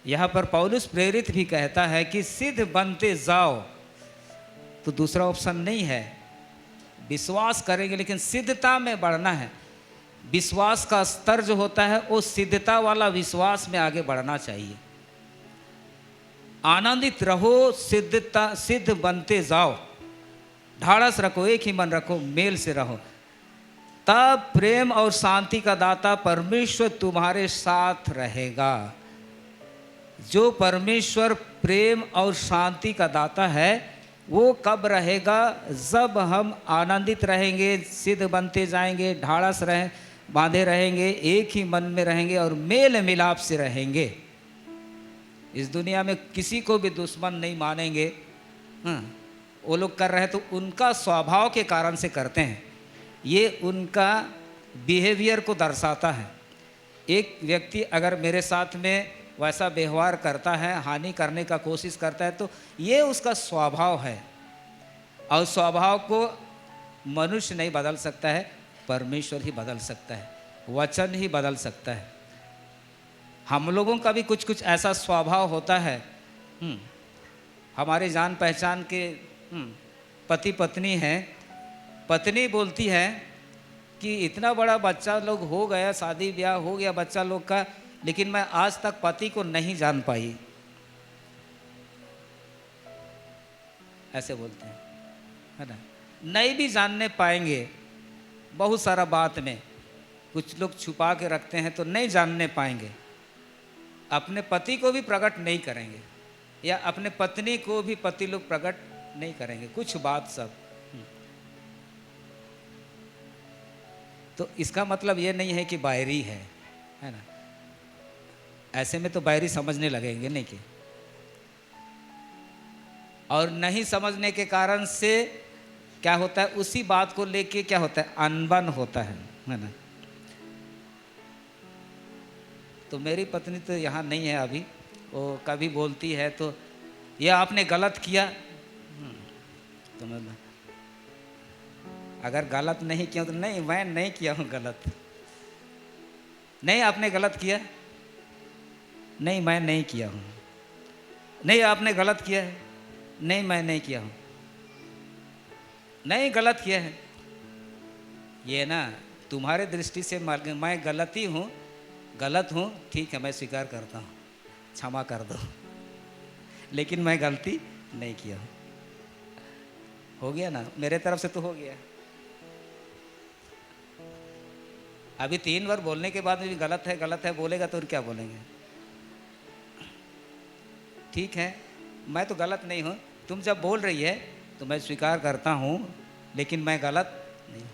यहाँ पर पौलुस प्रेरित भी कहता है कि सिद्ध बनते जाओ। तो दूसरा ऑप्शन नहीं है। विश्वास करेंगे लेकिन सिद्धता में बढ़ना है। विश्वास का स्तर जो होता है वो सिद्धता वाला विश्वास में आगे बढ़ना चाहिए। आनंदित रहो, सिद्ध बनते जाओ, ढाढ़स रखो, एक ही मन रखो, मेल से रहो, तब प्रेम और शांति का दाता परमेश्वर तुम्हारे साथ रहेगा। जो परमेश्वर प्रेम और शांति का दाता है वो कब रहेगा? जब हम आनंदित रहेंगे, सिद्ध बनते जाएंगे, ढाढ़स बांधे रहेंगे, एक ही मन में रहेंगे और मेल मिलाप से रहेंगे। इस दुनिया में किसी को भी दुश्मन नहीं मानेंगे। वो लोग कर रहे हैं तो उनका स्वभाव के कारण से करते हैं, ये उनका बिहेवियर को दर्शाता है। एक व्यक्ति अगर मेरे साथ में वैसा व्यवहार करता है, हानि करने का कोशिश करता है, तो ये उसका स्वभाव है। और स्वभाव को मनुष्य नहीं बदल सकता है, परमेश्वर ही बदल सकता है, वचन ही बदल सकता है। हम लोगों का भी कुछ कुछ ऐसा स्वभाव होता है। हमारे जान पहचान के पति पत्नी हैं, पत्नी बोलती है कि इतना बड़ा बच्चा लोग हो गया, शादी ब्याह हो गया बच्चा लोग का, लेकिन मैं आज तक पति को नहीं जान पाई। ऐसे बोलते हैं, है ना? नहीं भी जानने पाएंगे। बहुत सारा बात में कुछ लोग छुपा के रखते हैं तो नहीं जानने पाएंगे। अपने पति को भी प्रकट नहीं करेंगे या अपने पत्नी को भी पति लोग प्रकट नहीं करेंगे, कुछ बात सब। तो इसका मतलब ये नहीं है कि बायरी है ना? ऐसे में तो बायरी समझने लगेंगे नहीं कि, और नहीं समझने के कारण से क्या होता है, उसी बात को लेके क्या होता है, अनबन होता है ना? तो मेरी पत्नी तो यहाँ नहीं है अभी, वो कभी बोलती है तो ये आपने गलत किया। तो मैं अगर गलत नहीं किया तो नहीं, मैं नहीं किया हूँ गलत। नहीं, आपने गलत किया। नहीं, मैं नहीं किया हूँ। नहीं, आपने गलत किया है। नहीं, मैं नहीं किया हूँ। नहीं, गलत किया है। ये ना तुम्हारे दृष्टि से मैं गलती हूँ, गलत हूँ, ठीक है, मैं स्वीकार करता हूँ, क्षमा कर दो, लेकिन मैं गलती नहीं किया हूँ। हो गया ना, मेरे तरफ से तो हो गया। अभी 3 बार बोलने के बाद में भी गलत है बोलेगा तो क्या बोलेंगे? ठीक है, मैं तो गलत नहीं हूँ, तुम जब बोल रही है तो मैं स्वीकार करता हूँ, लेकिन मैं गलत नहीं हूँ।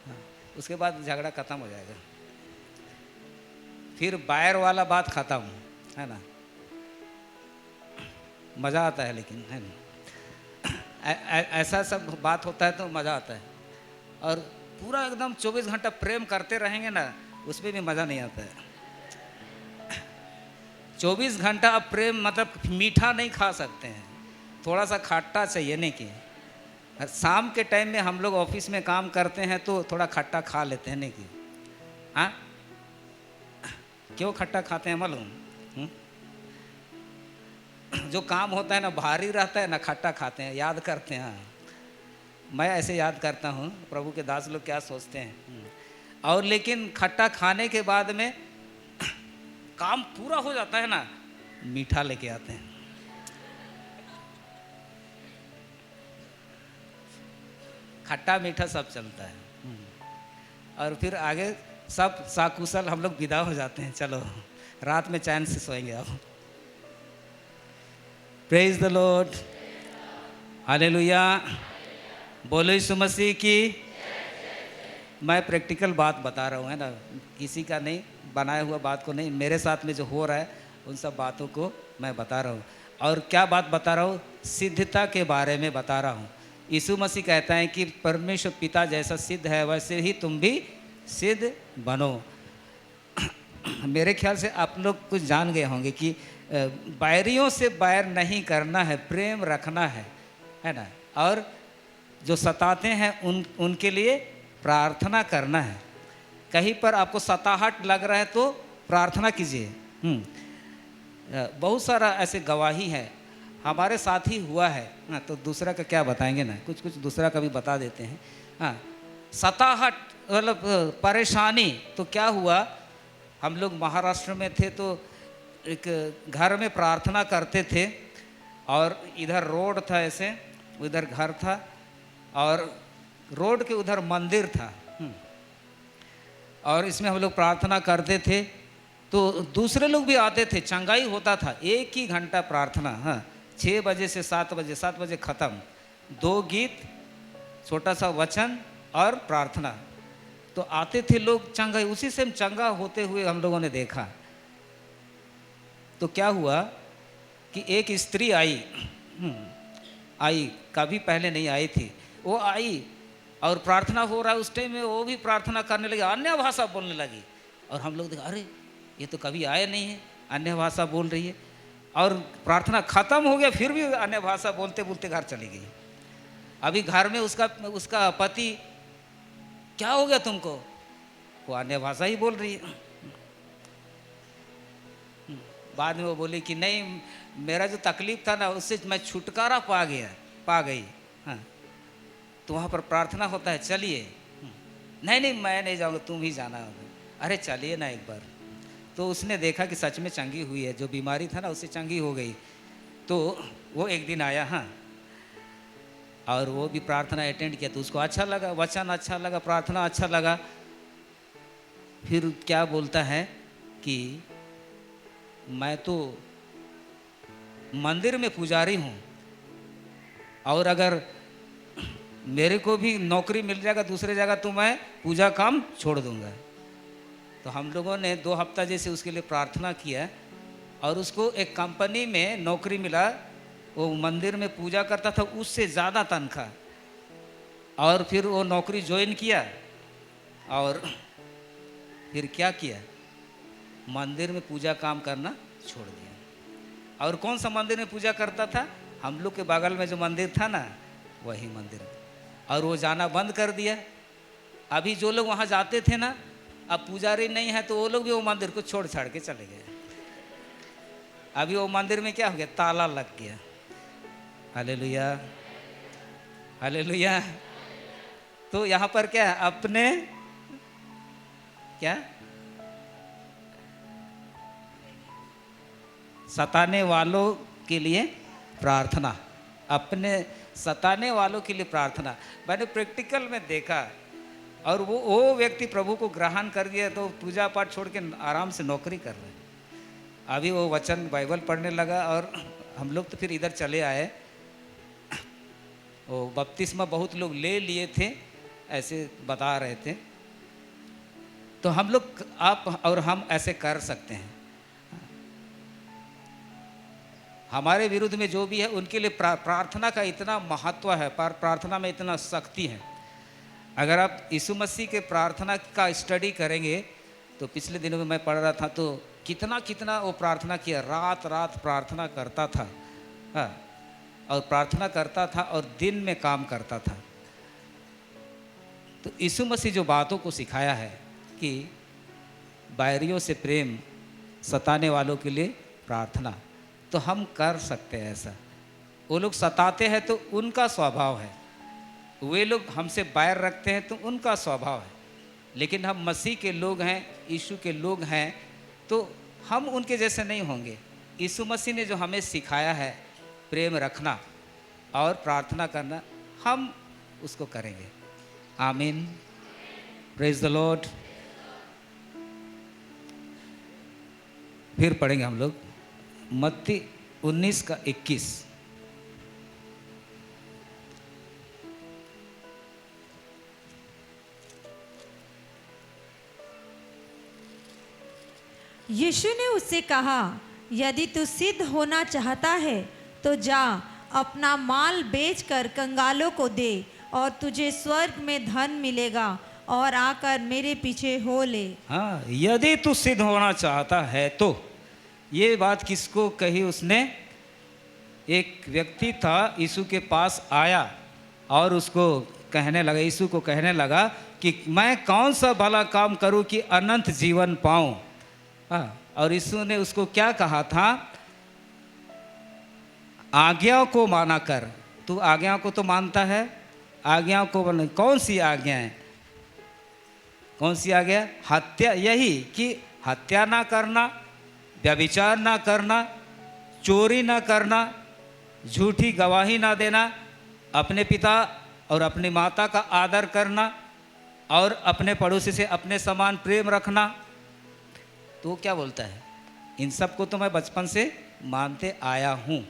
हाँ, उसके बाद झगड़ा खत्म हो जाएगा। फिर बायर वाला बात खत्म, है ना? मज़ा आता है, लेकिन है ना, ऐसा सब बात होता है तो मज़ा आता है। और पूरा एकदम 24 घंटा प्रेम करते रहेंगे ना, उसमें भी मज़ा नहीं आता है। 24 घंटा आप प्रेम मतलब मीठा नहीं खा सकते हैं, थोड़ा सा खट्टा चाहिए। नहीं कि शाम के टाइम में हम लोग ऑफिस में काम करते हैं तो थोड़ा खट्टा खा लेते हैं, नहीं कि? हाँ, क्यों खट्टा खाते हैं मालूम? जो काम होता है ना भारी रहता है ना, खट्टा खाते हैं, याद करते हैं। मैं ऐसे याद करता हूँ, प्रभु के दास लोग क्या सोचते हैं। और लेकिन खट्टा खाने के बाद में काम पूरा हो जाता है ना, मीठा लेके आते हैं। खट्टा मीठा सब चलता है। और फिर आगे सब साकुशल हम लोग विदा हो जाते हैं, चलो रात में चैन से सोएंगे अब। प्रेज द लॉर्ड, हालेलुया, बोलो यीशु मसीह की। मैं प्रैक्टिकल बात बता रहा हूँ, है ना, किसी का नहीं, बनाया हुआ बात को नहीं, मेरे साथ में जो हो रहा है उन सब बातों को मैं बता रहा हूँ। और क्या बात बता रहा हूँ? सिद्धता के बारे में बता रहा हूँ। यीशु मसीह कहता है कि परमेश्वर पिता जैसा सिद्ध है वैसे ही तुम भी सिद्ध बनो। मेरे ख्याल से आप लोग कुछ जान गए होंगे कि बैरियों से बैर नहीं करना है, प्रेम रखना है ना, और जो सताते हैं उनके लिए प्रार्थना करना है। कहीं पर आपको सताहट लग रहा है तो प्रार्थना कीजिए। बहुत सारा ऐसे गवाही है, हमारे साथ ही हुआ है। हाँ, तो दूसरा का क्या बताएंगे ना, कुछ कुछ दूसरा का भी बता देते हैं। हाँ, सताहट मतलब परेशानी। तो क्या हुआ, हम लोग महाराष्ट्र में थे तो एक घर में प्रार्थना करते थे और इधर रोड था, ऐसे उधर घर था और रोड के उधर मंदिर था। और इसमें हम लोग प्रार्थना करते थे तो दूसरे लोग भी आते थे, चंगाई होता था। एक ही घंटा प्रार्थना, हाँ, 6 बजे से 7 बजे, 7 बजे ख़त्म। 2 गीत, छोटा सा वचन और प्रार्थना। तो आते थे लोग, चंगाई, उसी से चंगा होते हुए हम लोगों ने देखा। तो क्या हुआ कि एक स्त्री आई, कभी पहले नहीं आई थी, वो आई और प्रार्थना हो रहा है उस टाइम में, वो भी प्रार्थना करने लगी, अन्य भाषा बोलने लगी। और हम लोग देखा, अरे ये तो कभी आए नहीं है, अन्य भाषा बोल रही है। और प्रार्थना खत्म हो गया, फिर भी अन्य भाषा बोलते बोलते घर चली गई। अभी घर में उसका पति, क्या हो गया तुमको? वो अन्य भाषा ही बोल रही है। बाद में वो बोली कि नहीं, मेरा जो तकलीफ था ना उससे मैं छुटकारा पा गई। हाँ, तो वहाँ पर प्रार्थना होता है, चलिए। नहीं मैं नहीं जाऊँगा, तुम ही जाना होगा। अरे चलिए ना एक बार। तो उसने देखा कि सच में चंगी हुई है, जो बीमारी था ना उससे चंगी हो गई। तो वो एक दिन आया, हाँ, और वो भी प्रार्थना अटेंड किया तो उसको अच्छा लगा, वचन अच्छा लगा, प्रार्थना अच्छा लगा। फिर क्या बोलता है कि मैं तो मंदिर में पुजारी हूँ और अगर मेरे को भी नौकरी मिल जाएगा दूसरे जगह तो मैं पूजा काम छोड़ दूंगा। तो हम लोगों ने 2 हफ्ता जैसे उसके लिए प्रार्थना किया और उसको एक कंपनी में नौकरी मिला। वो मंदिर में पूजा करता था, उससे ज़्यादा तनख्वाह। और फिर वो नौकरी ज्वाइन किया और फिर क्या किया, मंदिर में पूजा काम करना छोड़ दिया। और कौन सा मंदिर में पूजा करता था? हम लोग के बगल में जो मंदिर था ना, वही मंदिर। और वो जाना बंद कर दिया। अभी जो लोग वहाँ जाते थे ना, अब पुजारी नहीं है तो वो लोग भी वो मंदिर को छोड़ छाड़ के चले गए। अभी वो मंदिर में क्या हो गया, ताला लग गया। Hallelujah, hallelujah. तो यहाँ पर क्या, अपने क्या सताने वालों के लिए प्रार्थना, अपने सताने वालों के लिए प्रार्थना। मैंने प्रैक्टिकल में देखा। और वो व्यक्ति प्रभु को ग्रहण कर दिया तो पूजा पाठ छोड़ के आराम से नौकरी कर रहे हैं। अभी वो वचन बाइबल पढ़ने लगा और हम लोग तो फिर इधर चले आए। वो बपतिस्मा बहुत लोग ले लिए थे, ऐसे बता रहे थे। तो हम लोग, आप और हम ऐसे कर सकते हैं। हमारे विरुद्ध में जो भी है उनके लिए प्रार्थना का इतना महत्व है, प्रार्थना में इतना शक्ति है। अगर आप यीशु मसीह के प्रार्थना का स्टडी करेंगे तो पिछले दिनों में मैं पढ़ रहा था तो कितना वो प्रार्थना किया, रात रात प्रार्थना करता था। हाँ, और प्रार्थना करता था और दिन में काम करता था। तो यीशु मसीह जो बातों को सिखाया है कि बैरियों से प्रेम, सताने वालों के लिए प्रार्थना, तो हम कर सकते हैं ऐसा। वो लोग सताते हैं तो उनका स्वभाव है, वे लोग हमसे बैर रखते हैं तो उनका स्वभाव है। लेकिन हम मसीह के लोग हैं, यीशु के लोग हैं, तो हम उनके जैसे नहीं होंगे। यीशु मसीह ने जो हमें सिखाया है प्रेम रखना और प्रार्थना करना, हम उसको करेंगे। आमीन। Praise the Lord. फिर पढ़ेंगे हम लोग मत्ती 19 का 21। यीशु ने उससे कहा, यदि तू सिद्ध होना चाहता है तो जा, अपना माल बेचकर कंगालों को दे, और तुझे स्वर्ग में धन मिलेगा, और आकर मेरे पीछे हो ले। हाँ, यदि तू सिद्ध होना चाहता है तो, ये बात किसको कही उसने? एक व्यक्ति था, यीशु के पास आया और उसको कहने लगा, यीशु को कहने लगा कि मैं कौन सा भला काम करूं कि अनंत जीवन पाऊं। हाँ, और यीशु ने उसको क्या कहा था? आज्ञाओं को माना कर। तू आज्ञाओं को तो मानता है? आज्ञाओं को माना। कौन सी आज्ञा है? कौन सी आज्ञा? हत्या, यही कि हत्या ना करना, व्यभिचार ना करना, चोरी ना करना, झूठी गवाही ना देना, अपने पिता और अपनी माता का आदर करना, और अपने पड़ोसी से अपने समान प्रेम रखना। तो क्या बोलता है? इन सब को तो मैं बचपन से मानते आया हूँ।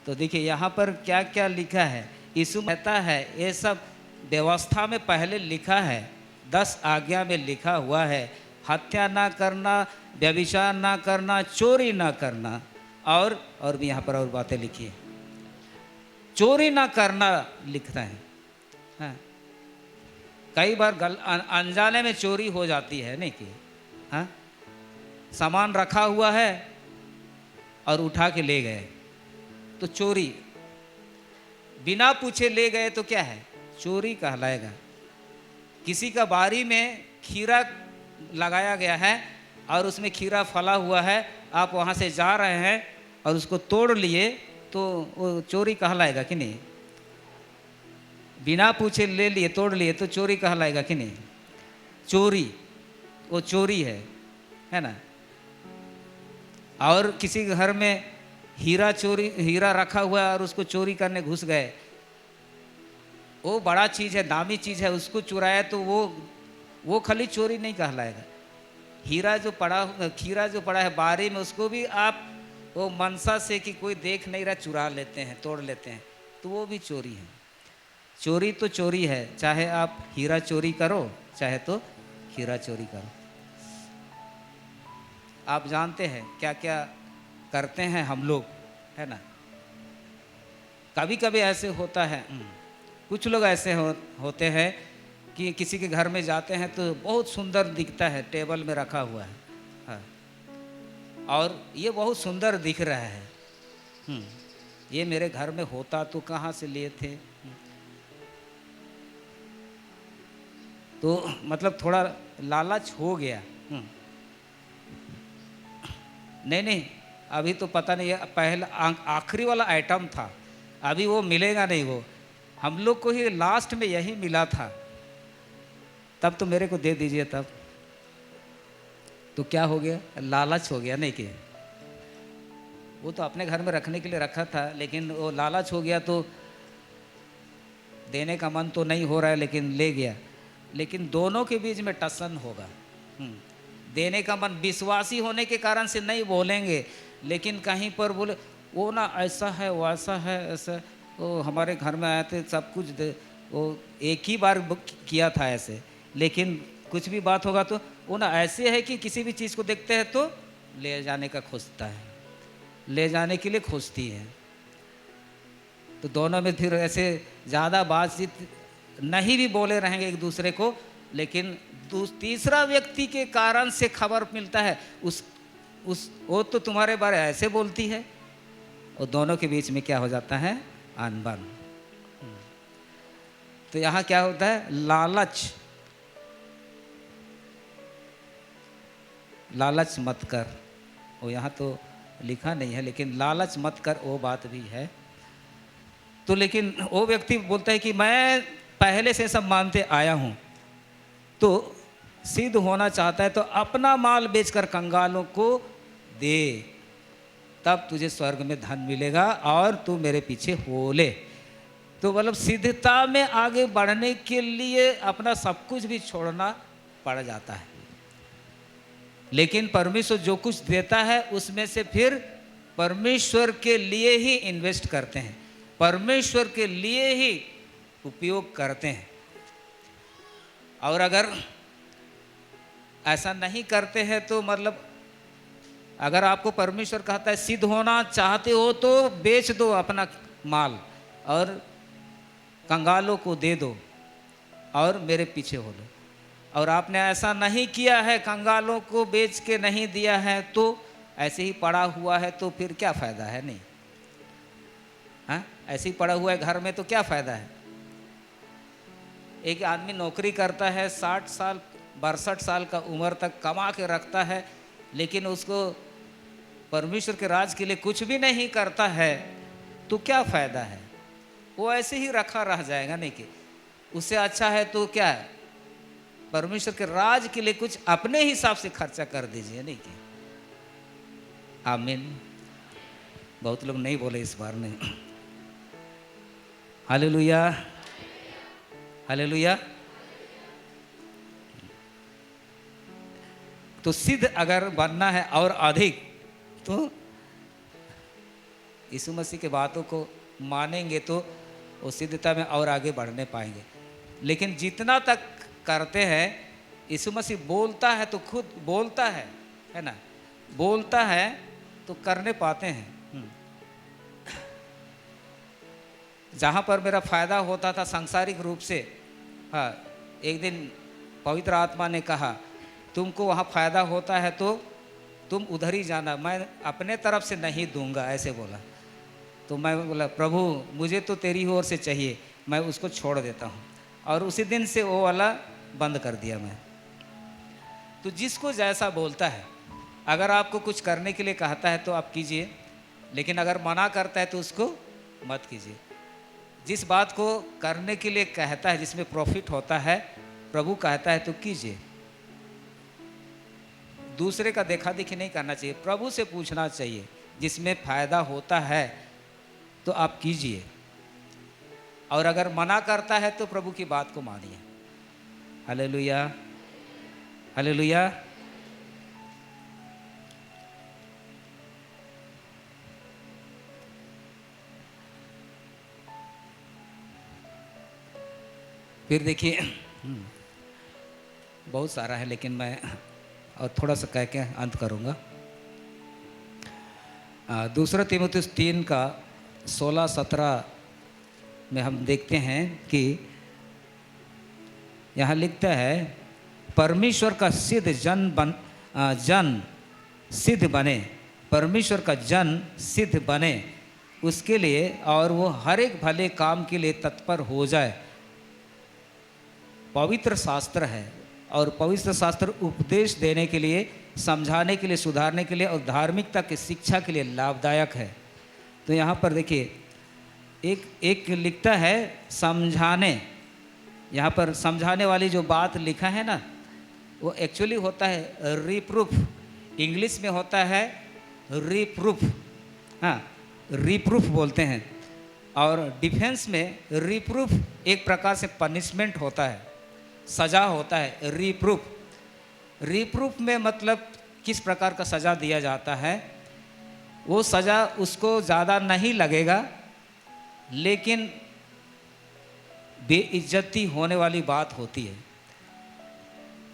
तो देखिए यहाँ पर क्या क्या लिखा है। यीशु कहता है ये सब व्यवस्था में पहले लिखा है, 10 आज्ञा में लिखा हुआ है, हत्या ना करना, व्यभिचार ना करना, चोरी ना करना, और भी यहाँ पर और बातें लिखी है। चोरी ना करना लिखता है। हाँ, कई बार अनजाने में चोरी हो जाती है, नहीं कि? हाँ, सामान रखा हुआ है और उठा के ले गए तो चोरी। बिना पूछे ले गए तो क्या है? चोरी कहलाएगा। किसी का बारी में खीरा लगाया गया है और उसमें खीरा फला हुआ है, आप वहाँ से जा रहे हैं और उसको तोड़ लिए तो वो चोरी कहलाएगा कि नहीं? बिना पूछे ले लिए, तोड़ लिए तो चोरी कहलाएगा कि नहीं? चोरी, वो चोरी है ना? और किसी के घर में हीरा रखा हुआ है और उसको चोरी करने घुस गए, वो बड़ा चीज़ है, दामी चीज़ है, उसको चुराया तो वो खाली चोरी नहीं कहलाएगा। खीरा जो पड़ा है बारी में, उसको भी आप वो मनसा से कि कोई देख नहीं रहा चुरा लेते हैं, तोड़ लेते हैं, तो वो भी चोरी है। चोरी तो चोरी है, चाहे आप हीरा चोरी करो चाहे तो खीरा चोरी करो। आप जानते हैं क्या क्या करते हैं हम लोग, है ना? कभी कभी ऐसे होता है, कुछ लोग ऐसे होते हैं कि किसी के घर में जाते हैं तो बहुत सुंदर दिखता है, टेबल में रखा हुआ है, हाँ, और ये बहुत सुंदर दिख रहा है, ये मेरे घर में होता तो कहाँ से लिए थे। तो मतलब थोड़ा लालच हो गया। नहीं, अभी तो पता नहीं है, पहला आखिरी वाला आइटम था, अभी वो मिलेगा नहीं। वो हम लोग को ही लास्ट में यही मिला था, तब तो मेरे को दे दीजिए। तब तो क्या हो गया? लालच हो गया, नहीं कि? वो तो अपने घर में रखने के लिए रखा था, लेकिन वो लालच हो गया तो देने का मन तो नहीं हो रहा है, लेकिन ले गया। लेकिन दोनों के बीच में टसन होगा। देने का मन, विश्वासी होने के कारण से नहीं बोलेंगे, लेकिन कहीं पर बोले वो ना ऐसा है, वैसा है, ऐसा, वो हमारे घर में आए थे, सब कुछ वो एक ही बार किया था ऐसे, लेकिन कुछ भी बात होगा तो वो ना ऐसे है कि किसी भी चीज़ को देखते हैं तो ले जाने का खोजता है, ले जाने के लिए खोजती है। तो दोनों में फिर ऐसे ज़्यादा बातचीत नहीं भी बोले रहेंगे एक दूसरे को, लेकिन तीसरा व्यक्ति के कारण से खबर मिलता है, वो तो तुम्हारे बारे ऐसे बोलती है, और दोनों के बीच में क्या हो जाता है? अनबन। तो यहाँ क्या होता है? लालच। लालच मत कर, वो यहाँ तो लिखा नहीं है, लेकिन लालच मत कर, वो बात भी है। तो लेकिन वो व्यक्ति बोलता है कि मैं पहले से सब मानते आया हूँ, तो सिद्ध होना चाहता है तो अपना माल बेचकर कंगालों को दे, तब तुझे स्वर्ग में धन मिलेगा और तू मेरे पीछे हो ले। तो मतलब सिद्धता में आगे बढ़ने के लिए अपना सब कुछ भी छोड़ना पड़ जाता है। लेकिन परमेश्वर जो कुछ देता है उसमें से फिर परमेश्वर के लिए ही इन्वेस्ट करते हैं, परमेश्वर के लिए ही उपयोग करते हैं। और अगर ऐसा नहीं करते हैं तो मतलब अगर आपको परमेश्वर कहता है सिद्ध होना चाहते हो तो बेच दो अपना माल और कंगालों को दे दो और मेरे पीछे हो लो, और आपने ऐसा नहीं किया है, कंगालों को बेच के नहीं दिया है तो ऐसे ही पड़ा हुआ है तो फिर क्या फ़ायदा है? नहीं, हाँ, ऐसे ही पड़ा हुआ है घर में तो क्या फ़ायदा है? एक आदमी नौकरी करता है, 60 साल 62 साल का उम्र तक कमा के रखता है, लेकिन उसको परमेश्वर के राज के लिए कुछ भी नहीं करता है तो क्या फ़ायदा है? वो ऐसे ही रखा रह जाएगा। नहीं कि उससे अच्छा है तो क्या है, परमेश्वर के राज के लिए कुछ अपने हिसाब से खर्चा कर दीजिए। नहीं कि आमीन। बहुत लोग नहीं बोले इस बार। नहीं, हालेलुया, हालेलुया। तो सिद्ध अगर बनना है और अधिक तो यीशु मसीह की बातों को मानेंगे तो वो सिद्धता में और आगे बढ़ने पाएंगे। लेकिन जितना तक करते हैं, यीशु मसीह बोलता है तो खुद बोलता है ना, बोलता है तो करने पाते हैं। जहाँ पर मेरा फ़ायदा होता था सांसारिक रूप से, हाँ, एक दिन पवित्र आत्मा ने कहा तुमको वहाँ फ़ायदा होता है तो तुम उधर ही जाना, मैं अपने तरफ से नहीं दूंगा, ऐसे बोला। तो मैं बोला प्रभु मुझे तो तेरी ओर से चाहिए, मैं उसको छोड़ देता हूँ। और उसी दिन से वो वाला बंद कर दिया मैं। तो जिसको जैसा बोलता है, अगर आपको कुछ करने के लिए कहता है तो आप कीजिए, लेकिन अगर मना करता है तो उसको मत कीजिए। जिस बात को करने के लिए कहता है, जिसमें प्रॉफिट होता है, प्रभु कहता है तो कीजिए। दूसरे का देखा देखी नहीं करना चाहिए, प्रभु से पूछना चाहिए। जिसमें फ़ायदा होता है तो आप कीजिए, और अगर मना करता है तो प्रभु की बात को मानिए। Hallelujah, hallelujah. फिर देखिए बहुत सारा है, लेकिन मैं और थोड़ा सा कह के अंत करूँगा। दूसरा तीमुथियुस 3 का 16-17 में हम देखते हैं कि यहाँ लिखता है परमेश्वर का सिद्ध जन सिद्ध बने, परमेश्वर का जन सिद्ध बने उसके लिए, और वो हर एक भले काम के लिए तत्पर हो जाए। पवित्र शास्त्र है और पवित्र शास्त्र उपदेश देने के लिए, समझाने के लिए, सुधारने के लिए और धार्मिकता की शिक्षा के लिए लाभदायक है। तो यहाँ पर देखिए एक लिखता है समझाने, यहाँ पर समझाने वाली जो बात लिखा है ना, वो एक्चुअली होता है रिप्रूफ। इंग्लिश में होता है रिप्रूफ, हाँ, रिप्रूफ बोलते हैं। और डिफेंस में रिप्रूफ एक प्रकार से पनिशमेंट होता है, सज़ा होता है। रिप्रूफ में मतलब किस प्रकार का सज़ा दिया जाता है, वो सज़ा उसको ज़्यादा नहीं लगेगा, लेकिन बेइज्जती होने वाली बात होती है।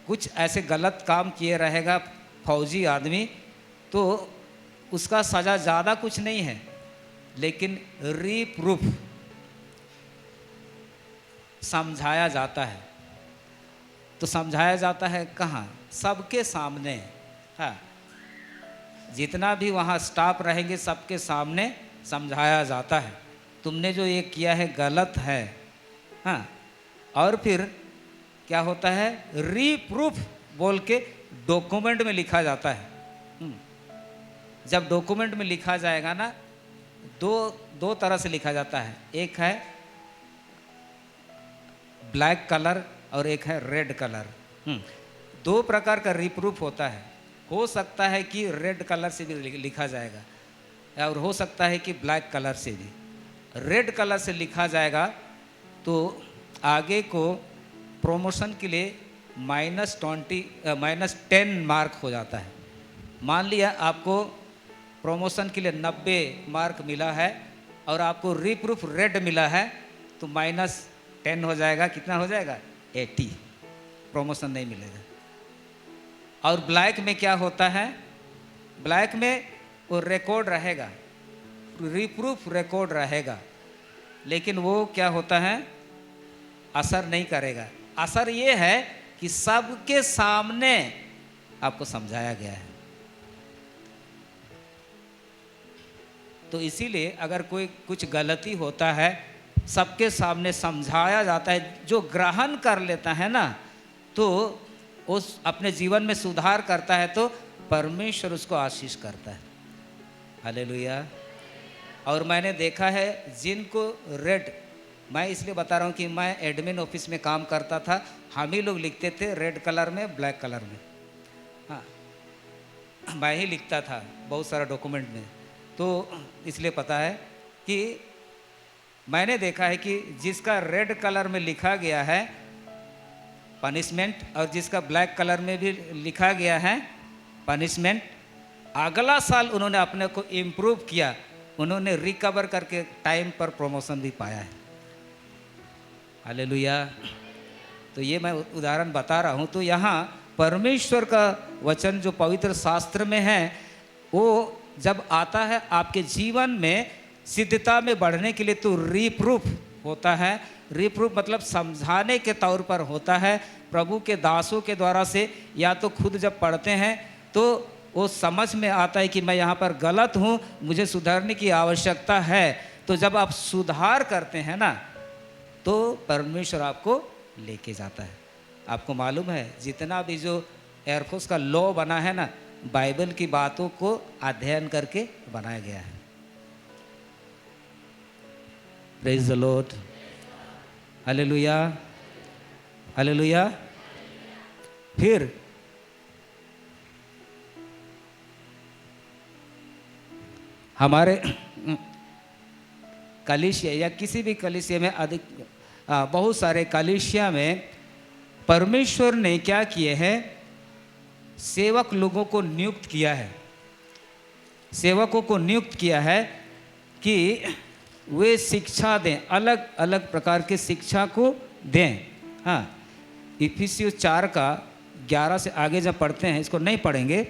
कुछ ऐसे गलत काम किए रहेगा फौजी आदमी, तो उसका सज़ा ज़्यादा कुछ नहीं है, लेकिन रिप्रूफ समझाया जाता है। तो समझाया जाता है कहाँ? सबके सामने, हाँ, जितना भी वहाँ स्टाफ रहेंगे सबके सामने समझाया जाता है, तुमने जो ये किया है गलत है, हाँ। और फिर क्या होता है, रिप्रूफ बोल के डॉक्यूमेंट में लिखा जाता है। जब डॉक्यूमेंट में लिखा जाएगा ना, दो तरह से लिखा जाता है, एक है ब्लैक कलर और एक है रेड कलर। दो प्रकार का रिप्रूफ होता है। हो सकता है कि रेड कलर से भी लिखा जाएगा और हो सकता है कि ब्लैक कलर से भी। रेड कलर से लिखा जाएगा तो आगे को प्रमोशन के लिए -10 मार्क हो जाता है। मान लिया आपको प्रमोशन के लिए 90 मार्क मिला है और आपको रीप्रूफ रेड मिला है तो -10 हो जाएगा। कितना हो जाएगा? 80, प्रमोशन नहीं मिलेगा। और ब्लैक में क्या होता है? ब्लैक में वो रिकॉर्ड रहेगा, रीप्रूफ रिकॉर्ड रहेगा, लेकिन वो क्या होता है? असर नहीं करेगा। असर ये है कि सबके सामने आपको समझाया गया है। तो इसीलिए अगर कोई कुछ गलती होता है सबके सामने समझाया जाता है, जो ग्रहण कर लेता है ना तो उस अपने जीवन में सुधार करता है तो परमेश्वर उसको आशीष करता है। हालेलुया। और मैंने देखा है जिनको रेड, मैं इसलिए बता रहा हूँ कि मैं एडमिन ऑफिस में काम करता था, हम ही लोग लिखते थे रेड कलर में, ब्लैक कलर में। हाँ, मैं ही लिखता था बहुत सारा डॉक्यूमेंट में, तो इसलिए पता है कि मैंने देखा है कि जिसका रेड कलर में लिखा गया है पनिशमेंट और जिसका ब्लैक कलर में भी लिखा गया है पनिशमेंट, अगला साल उन्होंने अपने को इम्प्रूव किया, उन्होंने रिकवर करके टाइम पर प्रमोशन भी पाया है। हालेलुया। तो ये मैं उदाहरण बता रहा हूँ। तो यहाँ परमेश्वर का वचन जो पवित्र शास्त्र में है वो जब आता है आपके जीवन में सिद्धता में बढ़ने के लिए तो रीप्रूफ होता है। रीप्रूफ मतलब समझाने के तौर पर होता है, प्रभु के दासों के द्वारा से, या तो खुद जब पढ़ते हैं तो वो समझ में आता है कि मैं यहाँ पर गलत हूँ, मुझे सुधारने की आवश्यकता है। तो जब आप सुधार करते हैं ना तो परमेश्वर आपको लेके जाता है। आपको मालूम है जितना भी जो एयरफोर्स का लॉ बना है ना, बाइबल की बातों को अध्ययन करके बनाया गया है। Praise the Lord. Hallelujah, hallelujah. फिर हमारे कलीसिया या किसी भी कलीसिया में अधिक बहुत सारे कलीसिया में परमेश्वर ने क्या किए हैं? सेवक लोगों को नियुक्त किया है, सेवकों को नियुक्त किया है कि वे शिक्षा दें, अलग अलग प्रकार के शिक्षा को दें। हाँ, इफिसियों 4 का 11 से आगे जब पढ़ते हैं, इसको नहीं पढ़ेंगे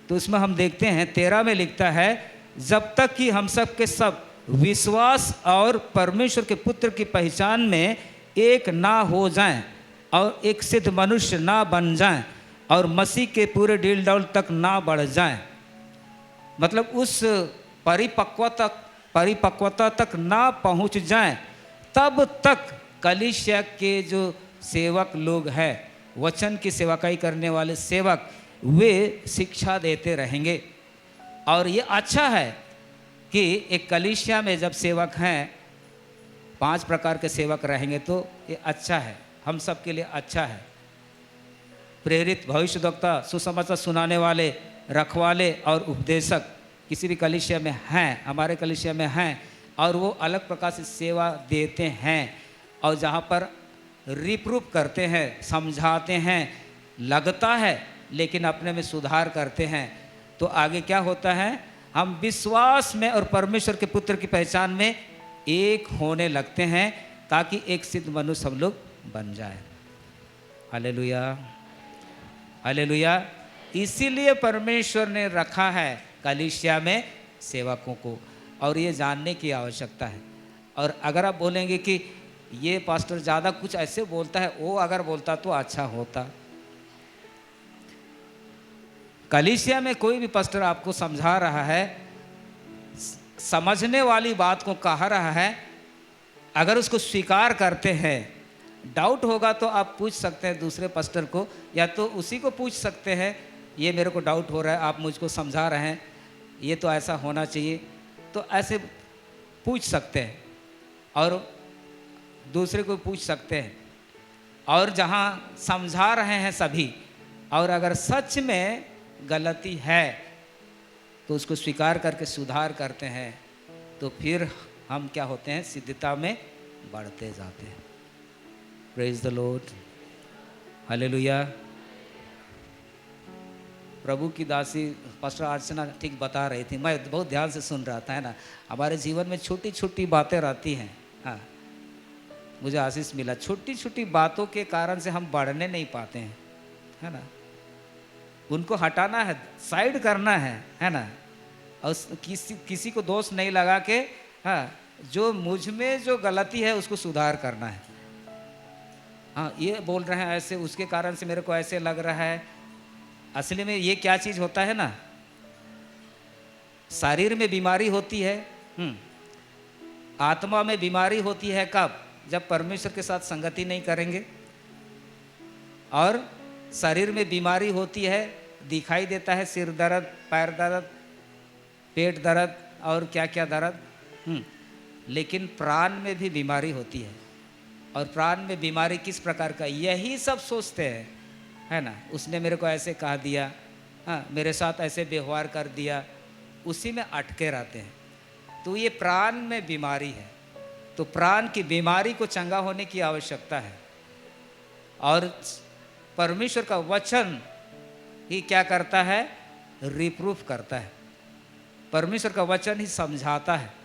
तो इसमें हम देखते हैं 13 में लिखता है, जब तक कि हम सब के सब विश्वास और परमेश्वर के पुत्र की पहचान में एक ना हो जाएं और एक सिद्ध मनुष्य ना बन जाएं और मसीह के पूरे डील डाउल तक ना बढ़ जाएं। मतलब उस परिपक्वता तक ना पहुंच जाएं, तब तक कलीसिया के जो सेवक लोग हैं, वचन की सेवकाई करने वाले सेवक, वे शिक्षा देते रहेंगे। और ये अच्छा है कि एक कलीसिया में जब सेवक हैं 5 प्रकार के सेवक रहेंगे तो ये अच्छा है, हम सब के लिए अच्छा है। प्रेरित, भविष्यद्वक्ता, सुसमाचार सुनाने वाले, रखवाले और उपदेशक किसी भी कलीसिया में हैं, हमारे कलीसिया में हैं, और वो अलग प्रकार से सेवा देते हैं। और जहाँ पर रिप्रूफ करते हैं, समझाते हैं, लगता है लेकिन अपने में सुधार करते हैं, तो आगे क्या होता है? हम विश्वास में और परमेश्वर के पुत्र की पहचान में एक होने लगते हैं ताकि एक सिद्ध मनुष्य हम लोग बन जाए। Hallelujah, hallelujah. इसीलिए परमेश्वर ने रखा है कलीसिया में सेवकों को, और ये जानने की आवश्यकता है। और अगर आप बोलेंगे कि ये पास्टर ज़्यादा कुछ ऐसे बोलता है, वो अगर बोलता तो अच्छा होता। कलीसिया में कोई भी पास्टर आपको समझा रहा है, समझने वाली बात को कह रहा है, अगर उसको स्वीकार करते हैं, डाउट होगा तो आप पूछ सकते हैं दूसरे पास्टर को, या तो उसी को पूछ सकते हैं, ये मेरे को डाउट हो रहा है, आप मुझको समझा रहे हैं, ये तो ऐसा होना चाहिए, तो ऐसे पूछ सकते हैं और दूसरे को पूछ सकते हैं। और जहाँ समझा रहे हैं सभी, और अगर सच में गलती है तो उसको स्वीकार करके सुधार करते हैं, तो फिर हम क्या होते हैं, सिद्धता में बढ़ते जाते हैं। Praise the Lord, hallelujah. प्रभु की दासी पास्टर अर्चना ठीक बता रही थी, मैं बहुत ध्यान से सुन रहा था, है ना। हमारे जीवन में छोटी छोटी बातें रहती हैं। हाँ, मुझे आशीष मिला, छोटी छोटी बातों के कारण से हम बढ़ने नहीं पाते हैं, है ना। उनको हटाना है, साइड करना है ना। और किसी को दोष नहीं लगा के, हाँ, जो मुझ में जो गलती है उसको सुधार करना है। हाँ, ये बोल रहे हैं ऐसे, उसके कारण से मेरे को ऐसे लग रहा है। असली में ये क्या चीज़ होता है ना, शरीर में बीमारी होती है, आत्मा में बीमारी होती है कब? जब परमेश्वर के साथ संगति नहीं करेंगे। और शरीर में बीमारी होती है, दिखाई देता है सिर दर्द, पैर दर्द, पेट दर्द और क्या क्या दर्द। लेकिन प्राण में भी बीमारी होती है। और प्राण में बीमारी किस प्रकार का, यही सब सोचते हैं, है ना। उसने मेरे को ऐसे कहा दिया, हाँ, मेरे साथ ऐसे व्यवहार कर दिया, उसी में अटके रहते हैं। तो ये प्राण में बीमारी है। तो प्राण की बीमारी को चंगा होने की आवश्यकता है। और परमेश्वर का वचन ही क्या करता है, रिप्रूफ करता है। परमेश्वर का वचन ही समझाता है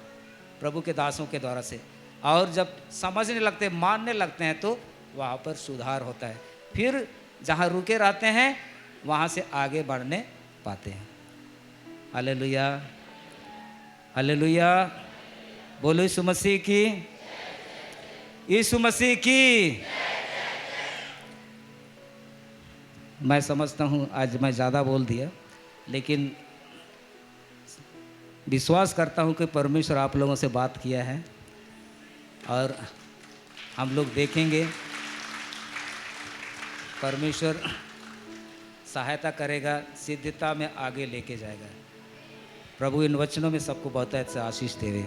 प्रभु के दासों के द्वारा से। और जब समझने लगते, मानने लगते हैं, तो वहाँ पर सुधार होता है। फिर जहाँ रुके रहते हैं वहाँ से आगे बढ़ने पाते हैं। Hallelujah, hallelujah. बोलो यीशु मसीह की, यीशु मसीह की। मैं समझता हूँ आज मैं ज़्यादा बोल दिया, लेकिन विश्वास करता हूँ कि परमेश्वर आप लोगों से बात किया है। और हम लोग देखेंगे परमेश्वर सहायता करेगा, सिद्धता में आगे लेके जाएगा। प्रभु इन वचनों में सबको बहुत अच्छे आशीष देवे।